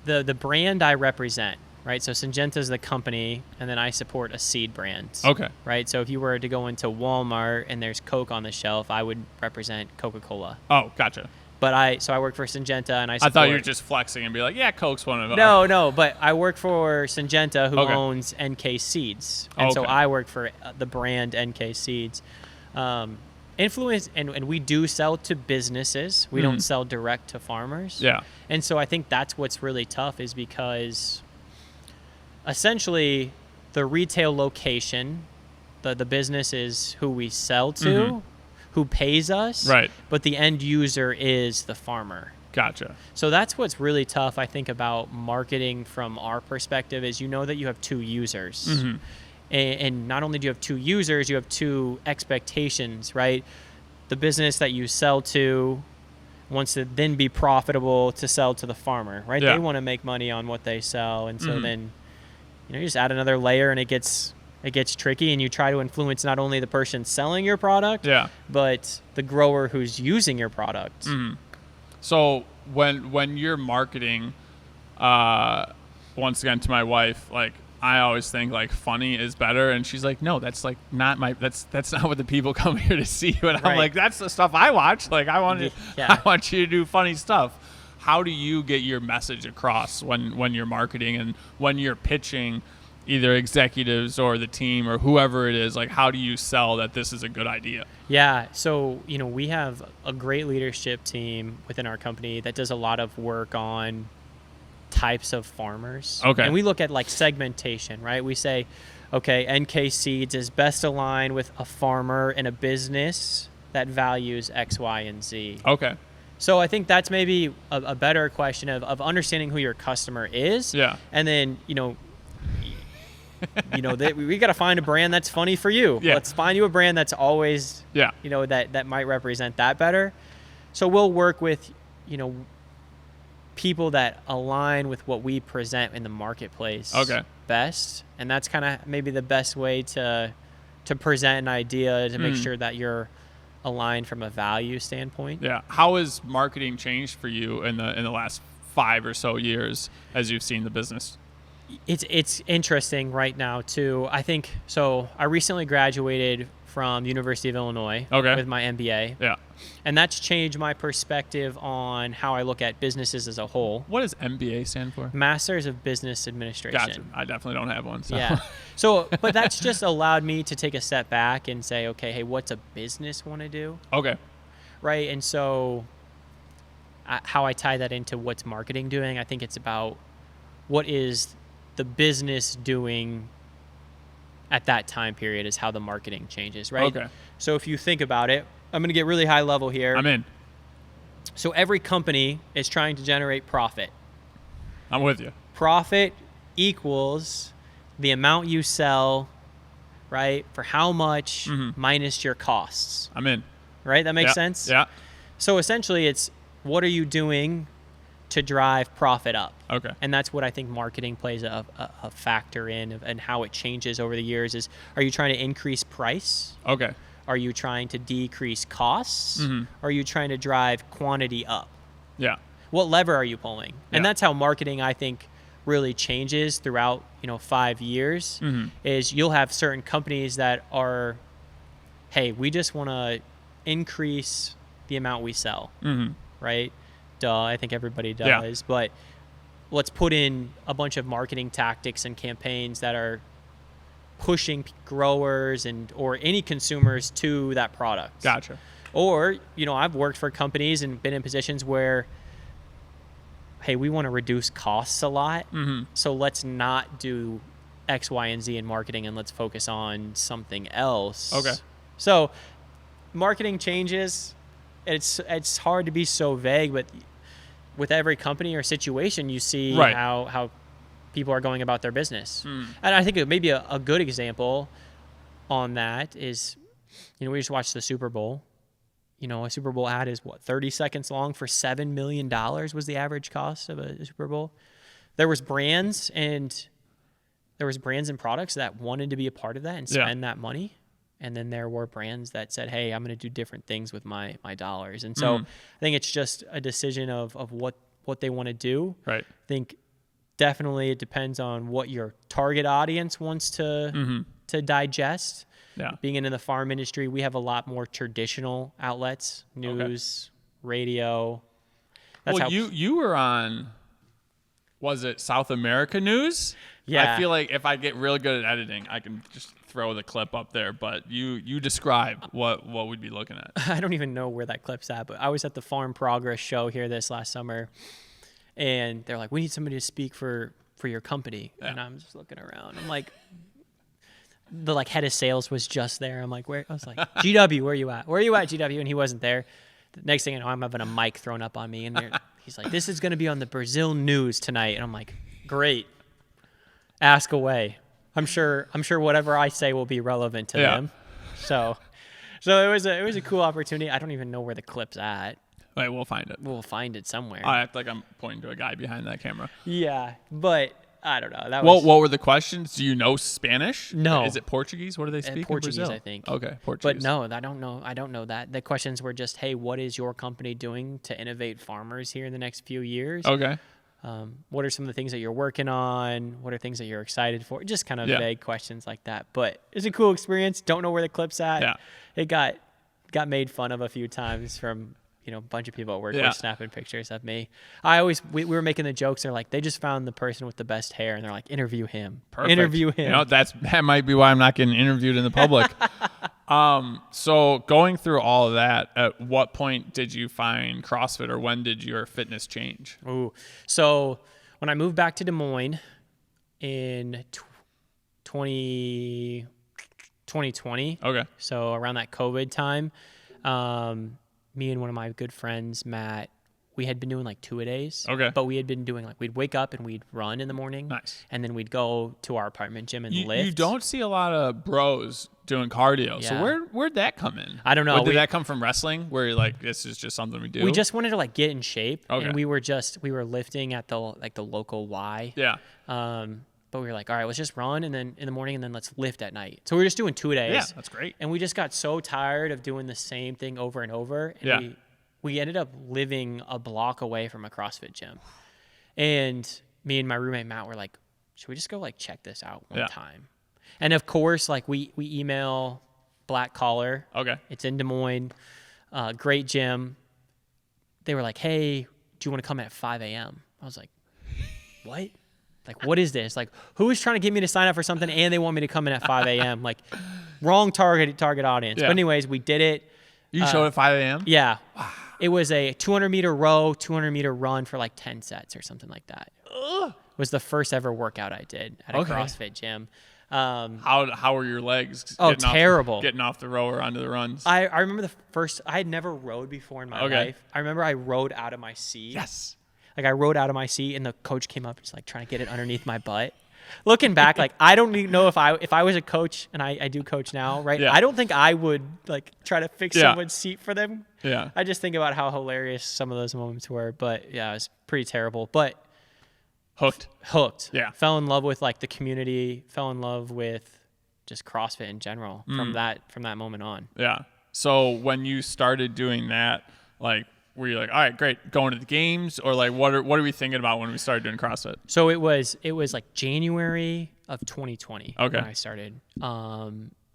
the brand I represent, right? So Syngenta is the company, and then I support a seed brand. Okay. Right? So if you were to go into Walmart and there's Coke on the shelf, I would represent Coca-Cola. Oh, gotcha. But I work for Syngenta, and I support... I thought you were just flexing and be like, yeah, Coke's one of them. No, but I work for Syngenta, who owns NK Seeds. And so I work for the brand NK Seeds. Influence, and we do sell to businesses. We don't sell direct to farmers. Yeah. And so I think that's what's really tough is because essentially the retail location, the business is who we sell to, who pays us, right? But the end user is the farmer. Gotcha. So that's what's really tough, I think, about marketing from our perspective is you know that you have two users. And not only do you have two users, you have two expectations, right? The business that you sell to wants to then be profitable to sell to the farmer, right? Yeah. They want to make money on what they sell. And so then, you just add another layer and it gets tricky, and you try to influence not only the person selling your product, but the grower who's using your product. So when you're marketing, once again to my wife, like I always think like funny is better, and she's like, no, that's like not that's not what the people come here to see. But I'm like, that's the stuff I watch. Like I want you to do funny stuff. How do you get your message across when you're marketing and when you're pitching either executives or the team or whoever it is? Like, how do you sell that this is a good idea? Yeah. So, we have a great leadership team within our company that does a lot of work on types of farmers. Okay. And we look at like segmentation, right? We say, okay, NK Seeds is best aligned with a farmer and a business that values X, Y, and Z. Okay. So I think that's maybe a better question of understanding who your customer is. Yeah. And then, we got to find a brand that's funny for you. Yeah. Let's find you a brand that's always, that might represent that better. So we'll work with, people that align with what we present in the marketplace best. And that's kind of maybe the best way to present an idea to make sure that you're aligned from a value standpoint. Yeah. How has marketing changed for you in the last 5 or so years as you've seen the business? It's interesting right now too. I think so. I recently graduated from the University of Illinois with my MBA. Yeah. And that's changed my perspective on how I look at businesses as a whole. What does MBA stand for? Masters of Business Administration. Gotcha. I definitely don't have one. So. Yeah. So, but that's just allowed me to take a step back and say, okay, hey, what's a business want to do? Okay. Right. And so how I tie that into what's marketing doing, I think it's about what is the business doing at that time period is how the marketing changes, right? Okay. So if you think about it, I'm going to get really high level here. I'm in. So every company is trying to generate profit. I'm with you. Profit equals the amount you sell, right? For how much minus your costs. I'm in. Right? That makes sense? Yeah. So essentially it's what are you doing to drive profit up? Okay. And that's what I think marketing plays a factor in and how it changes over the years is, are you trying to increase price? Okay. Are you trying to decrease costs? Are you trying to drive quantity up? Yeah. What lever are you pulling? And that's how marketing, I think, really changes throughout 5 years is you'll have certain companies that are, hey, we just want to increase the amount we sell, right? Duh, I think everybody does, but let's put in a bunch of marketing tactics and campaigns that are pushing growers or any consumers to that product. Gotcha. Or, I've worked for companies and been in positions where, hey, we want to reduce costs a lot, so let's not do X, Y, and Z in marketing and let's focus on something else. Okay. So marketing changes. It's hard to be so vague, but with every company or situation, you see how people are going about their business. And I think maybe a good example on that is, we just watched the Super Bowl. A Super Bowl ad is 30 seconds long for $7 million was the average cost of a Super Bowl. There was brands and products that wanted to be a part of that and spend that money. And then there were brands that said, hey, I'm going to do different things with my dollars. And so I think it's just a decision of what they want to do. Right. I think definitely it depends on what your target audience wants to digest. Yeah. Being in the farm industry, we have a lot more traditional outlets, news, radio. That's you were on, was it South America News? Yeah. I feel like if I get really good at editing, I can just throw the clip up there. But you describe what we'd be looking at. I don't even know where that clip's at, but I was at the Farm Progress show here this last summer, and they're like, we need somebody to speak for your company. Yeah. And I'm just looking around. I'm like, the head of sales was just there. I'm like, where? I was like, GW, where are you at? Where are you at, GW? And he wasn't there. The next thing I know, I'm having a mic thrown up on me, and he's like, this is going to be on the Brazil news tonight. And I'm like, great. Ask away. I'm sure whatever I say will be relevant to them. So it was a cool opportunity. I don't even know where the clip's at. Wait, we'll find it. We'll find it somewhere. I act like I'm pointing to a guy behind that camera. Yeah, but I don't know. What were the questions? Do you know Spanish? No. Is it Portuguese? What do they speak Portuguese, in Brazil? I think. Okay, Portuguese. But no, I don't know. I don't know that. The questions were just, hey, what is your company doing to innovate farmers here in the next few years? Okay. What are some of the things that you're working on? What are things that you're excited for? Just kind of vague questions like that. But it's a cool experience. Don't know where the clip's at. Yeah. It got made fun of a few times from a bunch of people at work were snapping pictures of me. We were making the jokes. They're like, they just found the person with the best hair, and they're like, interview him. Perfect. Interview him. That might be why I'm not getting interviewed in the public. So going through all of that, at what point did you find CrossFit, or when did your fitness change? Ooh, so when I moved back to Des Moines in 2020. Okay. So around that COVID time, me and one of my good friends, Matt, we had been doing 2-a-days. Okay. But we had been doing we'd wake up and we'd run in the morning. Nice. And then we'd go to our apartment gym and lift. You don't see a lot of bros doing cardio. Yeah. So where'd that come in? I don't know. Did that come from wrestling, where you're like, this is just something we do? We just wanted to get in shape. Okay. And we were lifting at the local Y. Yeah. But we were like, all right, let's just run and then in the morning and then let's lift at night. So we were just doing 2-a-days. Yeah, that's great. And we just got so tired of doing the same thing over and over. And we ended up living a block away from a CrossFit gym. And me and my roommate Matt were like, should we just go check this out one time? And of course, we email Black Collar. Okay. It's in Des Moines. Great gym. They were like, hey, do you want to come at 5 a.m.? I was like, what? What is this? Who is trying to get me to sign up for something and they want me to come in at 5 a.m.? Wrong target audience. Yeah. But anyways, we did it. You showed at 5 a.m.? Yeah. Wow. It was a 200-meter row, 200-meter run for 10 sets or something like that. It was the first ever workout I did at a CrossFit gym. How were your legs? Terrible. Getting off the rower onto the runs. I remember I had never rode before in my life. I remember I rode out of my seat. Yes. I rode out of my seat and the coach came up and just trying to get it underneath my butt. Looking back, I don't even know if I was a coach, and I do coach now, right? Yeah. I don't think I would try to fix someone's seat for them. Yeah. I just think about how hilarious some of those moments were, but yeah, it was pretty terrible. But hooked. Yeah. Fell in love with the community. Fell in love with just CrossFit in general from that moment on. Yeah. So when you started doing that, were you like, all right, great, going to the games, or like what are we thinking about when we started doing CrossFit? So it was like January of 2020 Okay. when I started.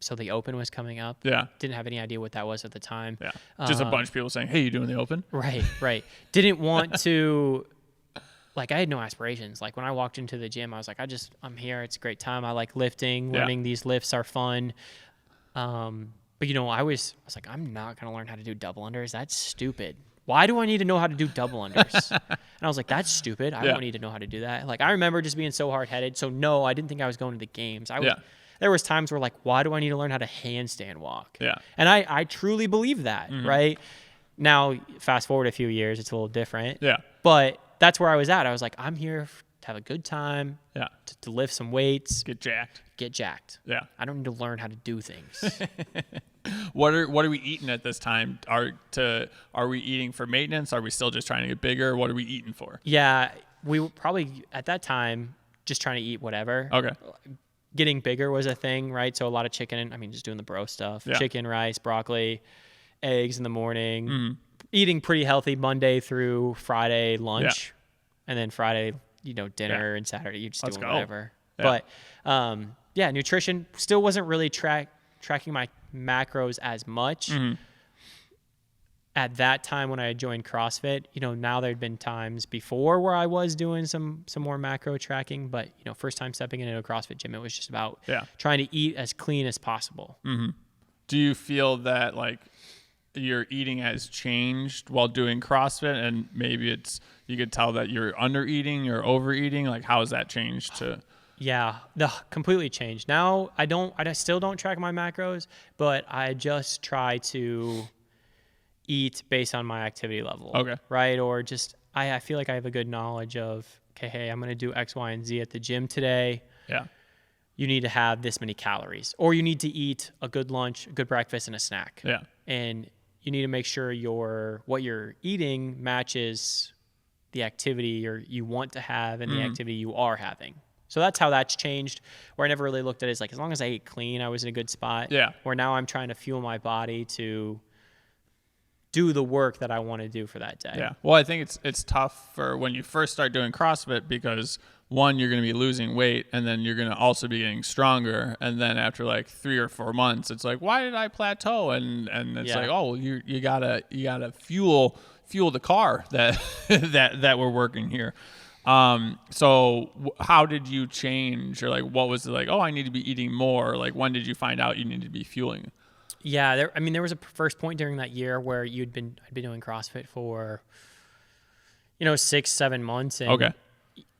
So the Open was coming up. Yeah. Didn't have any idea what that was at the time. Yeah. Just a bunch of people saying, hey, you doing the Open? Right. Didn't want to, like, I had no aspirations. Like when I walked into the gym, I was like, I'm here. It's a great time. I like lifting. Learning these lifts are fun. But I was like, I'm not going to learn how to do double unders. That's stupid. Why do I need to know how to do double unders? And I was like, that's stupid. I don't need to know how to do that. Like, I remember just being so hard-headed. So no, I didn't think I was going to the games. There was times where like, why do I need to learn how to handstand walk? Yeah. And I truly believe that, right? Now, fast forward a few years, it's a little different. Yeah. But that's where I was at. I was like, I'm here to have a good time. Yeah. To lift some weights. Get jacked. Yeah. I don't need to learn how to do things. What are we eating at this time? Are we eating for maintenance? Are we still just trying to get bigger? What are we eating for? Yeah, we were probably at that time just trying to eat whatever. Okay. Getting bigger was a thing, right? So a lot of chicken. Just doing the bro stuff. Yeah. Chicken, rice, broccoli, eggs in the morning. Eating pretty healthy Monday through Friday lunch, and then Friday, dinner and Saturday you're just doing whatever. Yeah. But nutrition still wasn't really tracking my macros as much. At that time when I joined CrossFit, now there'd been times before where I was doing some more macro tracking, but first time stepping into a CrossFit gym, it was just about trying to eat as clean as possible. Do you feel that like your eating has changed while doing CrossFit, and maybe you could tell that you're under eating or overeating? Like, how has that changed to? Yeah, completely changed. Now I still don't track my macros, but I just try to eat based on my activity level. Okay. Right? Or just, I feel like I have a good knowledge of, okay, hey, I'm going to do X, Y, and Z at the gym today. Yeah. You need to have this many calories, or you need to eat a good lunch, a good breakfast, and a snack. Yeah. And you need to make sure what you're eating matches the activity you want to have and the activity you are having. So that's how that's changed, where I never really looked at it as like, as long as I ate clean, I was in a good spot. Yeah. Where now I'm trying to fuel my body to do the work that I want to do for that day. Yeah. Well, I think it's tough for when you first start doing CrossFit, because one, you're going to be losing weight, and then you're going to also be getting stronger. And then after like 3 or 4 months, it's like, why did I plateau? And it's like, oh, well, you gotta fuel the car that that we're working here. So how did you change, or like, what was it like? Oh, I need to be eating more. Like, when did you find out you needed to be fueling? Yeah, there was a first point during that year where I'd been doing CrossFit for 6-7 months, and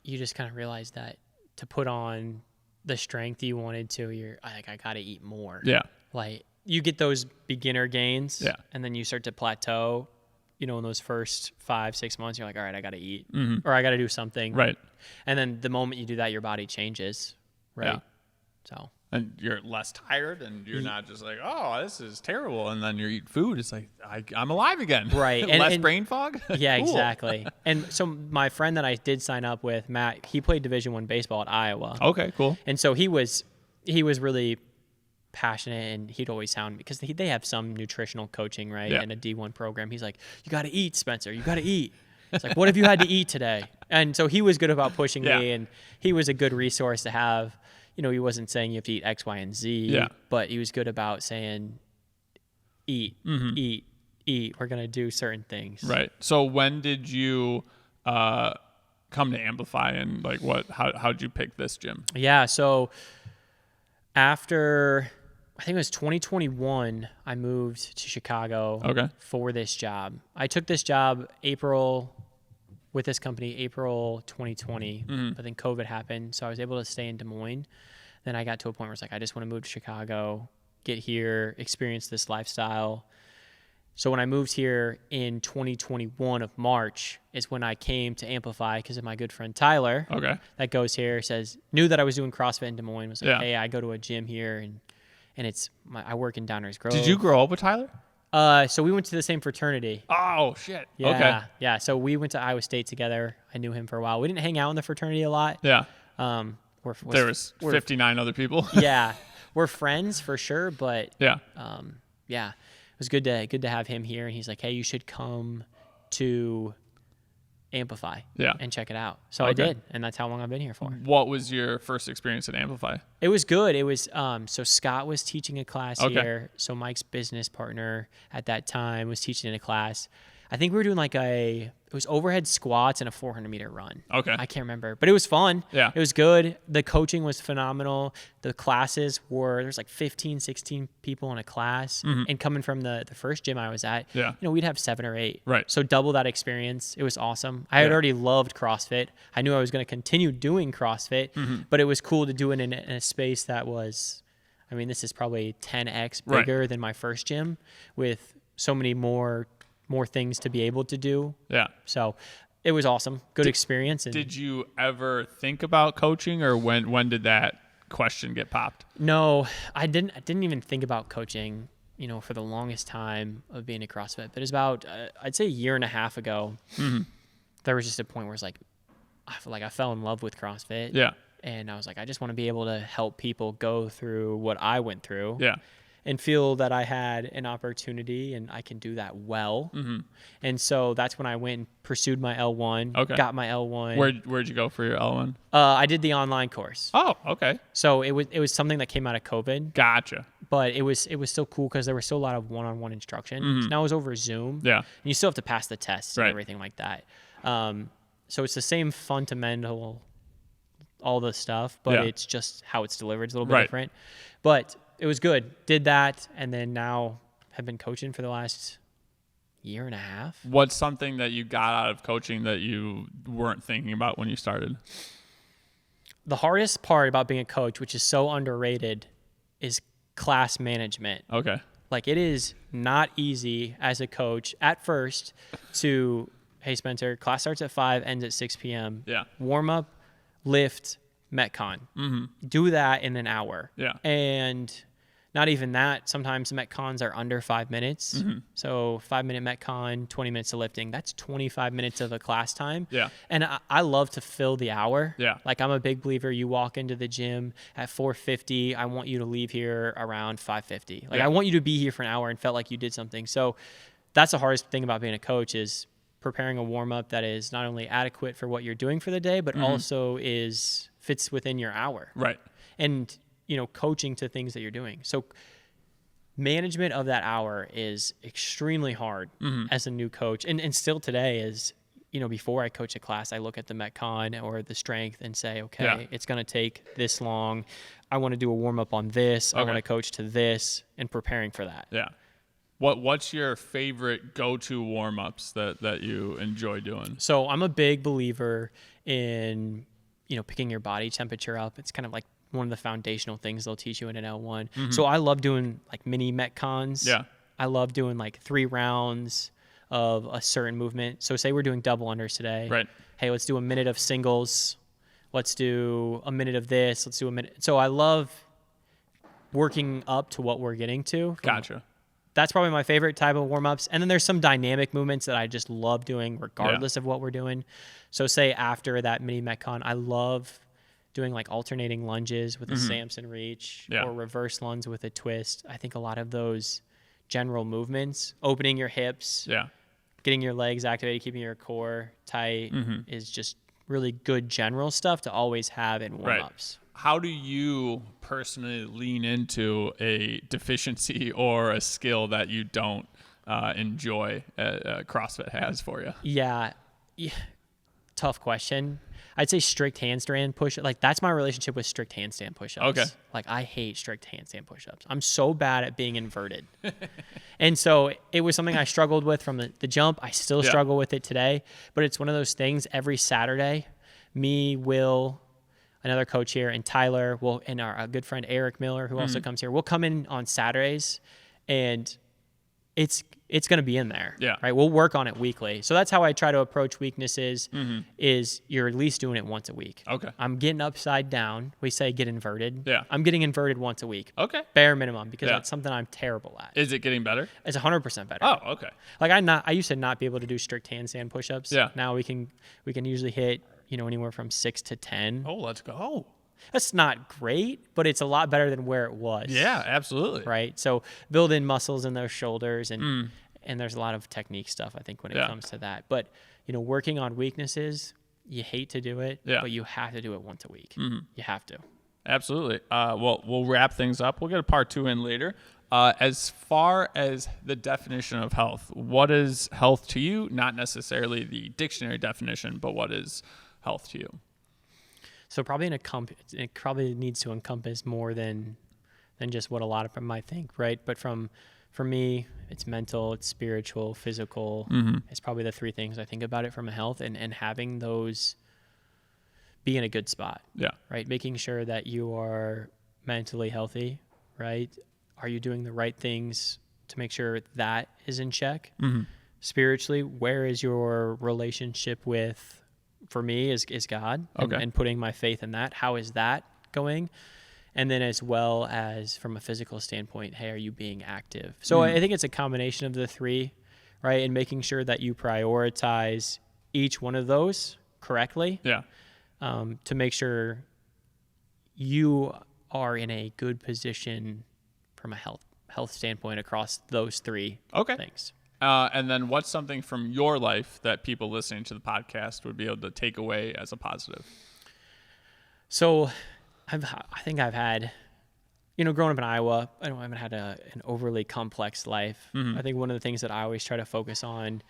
you just kind of realized that to put on the strength you wanted to, I got to eat more. Yeah, like you get those beginner gains, yeah, and then you start to plateau. In those first 5-6 months, you're like, all right, I got to eat, or I got to do something, right? And then the moment you do that, your body changes, right? Yeah. So. And you're less tired, and you're not just like, oh, this is terrible. And then you eat food. It's like, I'm alive again. Right. Less brain fog. Yeah, Cool. exactly. And so my friend that I did sign up with, Matt, he played Division I baseball at Iowa. Okay, cool. And so he was really passionate, and he'd always sound, because they have some nutritional coaching, right? Yeah. In a D1 program. He's like, you got to eat, Spencer. You got to eat. It's like, what have you had to eat today? And so he was good about pushing me, and he was a good resource to have. He wasn't saying you have to eat X, Y, and Z, but he was good about saying, eat, eat. We're going to do certain things. Right. So when did you come to Amplify, and like how did you pick this gym? Yeah. So after, I think it was 2021, I moved to Chicago for this job. I took this job with this company, April 2020, but then COVID happened, so I was able to stay in Des Moines. Then I got to a point where it's like, I just want to move to Chicago, get here, experience this lifestyle. So when I moved here in 2021 of March is when I came to Amplify, because of my good friend Tyler that goes here, knew that I was doing CrossFit in Des Moines, was like, hey, I go to a gym here, and I work in Downers Grove. Did you grow up with Tyler? So we went to the same fraternity. Oh, shit. Yeah, okay. Yeah, so we went to Iowa State together. I knew him for a while. We didn't hang out in the fraternity a lot. Yeah. There was 59 other people. Yeah. We're friends for sure, but yeah. It was good to have him here. And he's like, hey, you should come to Amplify Yeah. and check it out. So I did, and that's how long I've been here for. What was your first experience at Amplify? It was good. It was so Scott was teaching a class here. So Mike's business partner at that time was teaching in a class. I think we were doing it was overhead squats and a 400-meter run. Okay. I can't remember, but it was fun. Yeah. It was good. The coaching was phenomenal. The classes there's like 15, 16 people in a class. And coming from the first gym I was at, we'd have 7 or 8. Right. So double that experience. It was awesome. I had already loved CrossFit. I knew I was going to continue doing CrossFit, but it was cool to do it in a space that was, this is probably 10x bigger than my first gym with so many more things to be able to do. Yeah. So it was awesome. Good experience. And did you ever think about coaching, or when did that question get popped? No, I didn't even think about coaching, for the longest time of being a CrossFit. But it was about, I'd say a year and a half ago, there was just a point where it's like, I feel like I fell in love with CrossFit. Yeah. And I was like, I just want to be able to help people go through what I went through. Yeah. And feel that I had an opportunity and I can do that well. And so that's when I went and pursued my L1, got my L1. Where'd you go for your L1? I did the online course. Oh, okay. So it was something that came out of COVID. Gotcha. But it was still cool because there was still a lot of one-on-one instruction. Now it was over Zoom. Yeah. And you still have to pass the tests and everything like that. So it's the same fundamental, all the stuff, but it's just how it's delivered is a little bit different. But it was good. Did that, and then now have been coaching for the last year and a half. What's something that you got out of coaching that you weren't thinking about when you started? The hardest part about being a coach, which is so underrated, is class management. Okay. Like, it is not easy as a coach at first to, hey, Spencer, class starts at 5, ends at 6 p.m. Yeah. Warm up, lift, Metcon. Do that in an hour. Yeah. And not even that. Sometimes the Metcons are under 5 minutes. So 5-minute Metcon, 20 minutes of lifting. That's 25 minutes of a class time. Yeah. And I love to fill the hour. Yeah. Like, I'm a big believer. You walk into the gym at 4:50. I want you to leave here around 5:50. Like, I want you to be here for an hour and felt like you did something. So that's the hardest thing about being a coach is preparing a warm-up that is not only adequate for what you're doing for the day, but also fits within your hour. Right. And coaching to things that you're doing. So management of that hour is extremely hard as a new coach. And still today is, before I coach a class, I look at the Metcon or the strength and say, okay, it's going to take this long. I want to do a warm up on this. I want to coach to this, and preparing for that. Yeah. What's your favorite go-to warm-ups that you enjoy doing? So I'm a big believer in, picking your body temperature up. It's kind of like one of the foundational things they'll teach you in an L1. So I love doing like mini Metcons. Yeah. I love doing like 3 rounds of a certain movement. So say we're doing double unders today. Right. Hey, let's do a minute of singles. Let's do a minute of this. Let's do a minute. So I love working up to what we're getting to. Gotcha. That's probably my favorite type of warm-ups. And then there's some dynamic movements that I just love doing regardless of what we're doing. So say after that mini Metcon, I love doing like alternating lunges with a Samson reach or reverse lunge with a twist. I think a lot of those general movements, opening your hips, getting your legs activated, keeping your core tight is just really good general stuff to always have in warm-ups. Right. How do you personally lean into a deficiency or a skill that you don't enjoy CrossFit has for you? Yeah. Tough question. I'd say strict handstand push. Like, that's my relationship with strict handstand push-ups. Okay. Like, I hate strict handstand push-ups. I'm so bad at being inverted. And so it was something I struggled with from the jump. I still struggle with it today. But it's one of those things every Saturday, me, Will, another coach here, and Tyler, and our good friend Eric Miller, who also comes here, we'll come in on Saturdays, and it's going to be in there. Yeah. Right. We'll work on it weekly. So that's how I try to approach weaknesses is you're at least doing it once a week. Okay. I'm getting upside down. We say get inverted. Yeah. I'm getting inverted once a week. Okay. Bare minimum, because that's something I'm terrible at. Is it getting better? It's 100% better. Oh, okay. Like I used to not be able to do strict handstand push-ups. Yeah. Now we can usually hit, anywhere from 6 to 10. Oh, let's go. That's not great, but it's a lot better than where it was. Yeah, absolutely. Right. So build in muscles in those shoulders, and And there's a lot of technique stuff, I think, when it Yeah. comes to that. But, working on weaknesses, you hate to do it, Yeah. but you have to do it once a week. You have to. Absolutely. Well, we'll wrap things up. We'll get a part 2 in later. As far as the definition of health, what is health to you? Not necessarily the dictionary definition, but what is health to you? So probably it probably needs to encompass more than just what a lot of them might think, right? But for me, it's mental, it's spiritual, physical. It's probably the 3 things I think about it from a health, and having those be in a good spot. Yeah. Right? Making sure that you are mentally healthy, right? Are you doing the right things to make sure that is in check? Spiritually, where is your relationship with, for me, is God, and putting my faith in that? How is that going? And then as well as from a physical standpoint, hey, are you being active? So I think it's a combination of the 3, right? And making sure that you prioritize each one of those correctly. Yeah. To make sure you are in a good position from a health standpoint across those 3 things. And then what's something from your life that people listening to the podcast would be able to take away as a positive? So I think I've had, growing up in Iowa, I haven't had an overly complex life. I think one of the things that I always try to focus on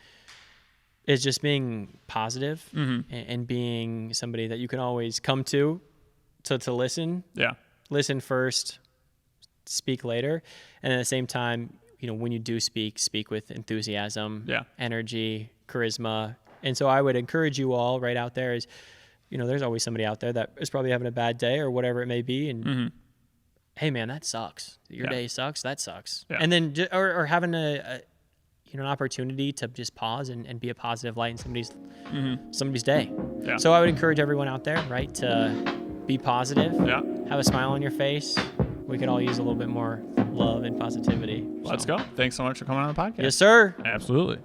is just being positive and being somebody that you can always come to listen. Yeah. Listen first, speak later. And at the same time, when you do speak with enthusiasm, energy, charisma. And so I would encourage you all right out there is, there's always somebody out there that is probably having a bad day or whatever it may be. And hey man, that sucks. Your day sucks. That sucks. Yeah. And then, or having an opportunity to just pause and be a positive light in somebody's day. Yeah. So I would encourage everyone out there, right, to be positive. Yeah. Have a smile on your face. We could all use a little bit more love and positivity. Let's go. Thanks so much for coming on the podcast. Yes, sir. Absolutely.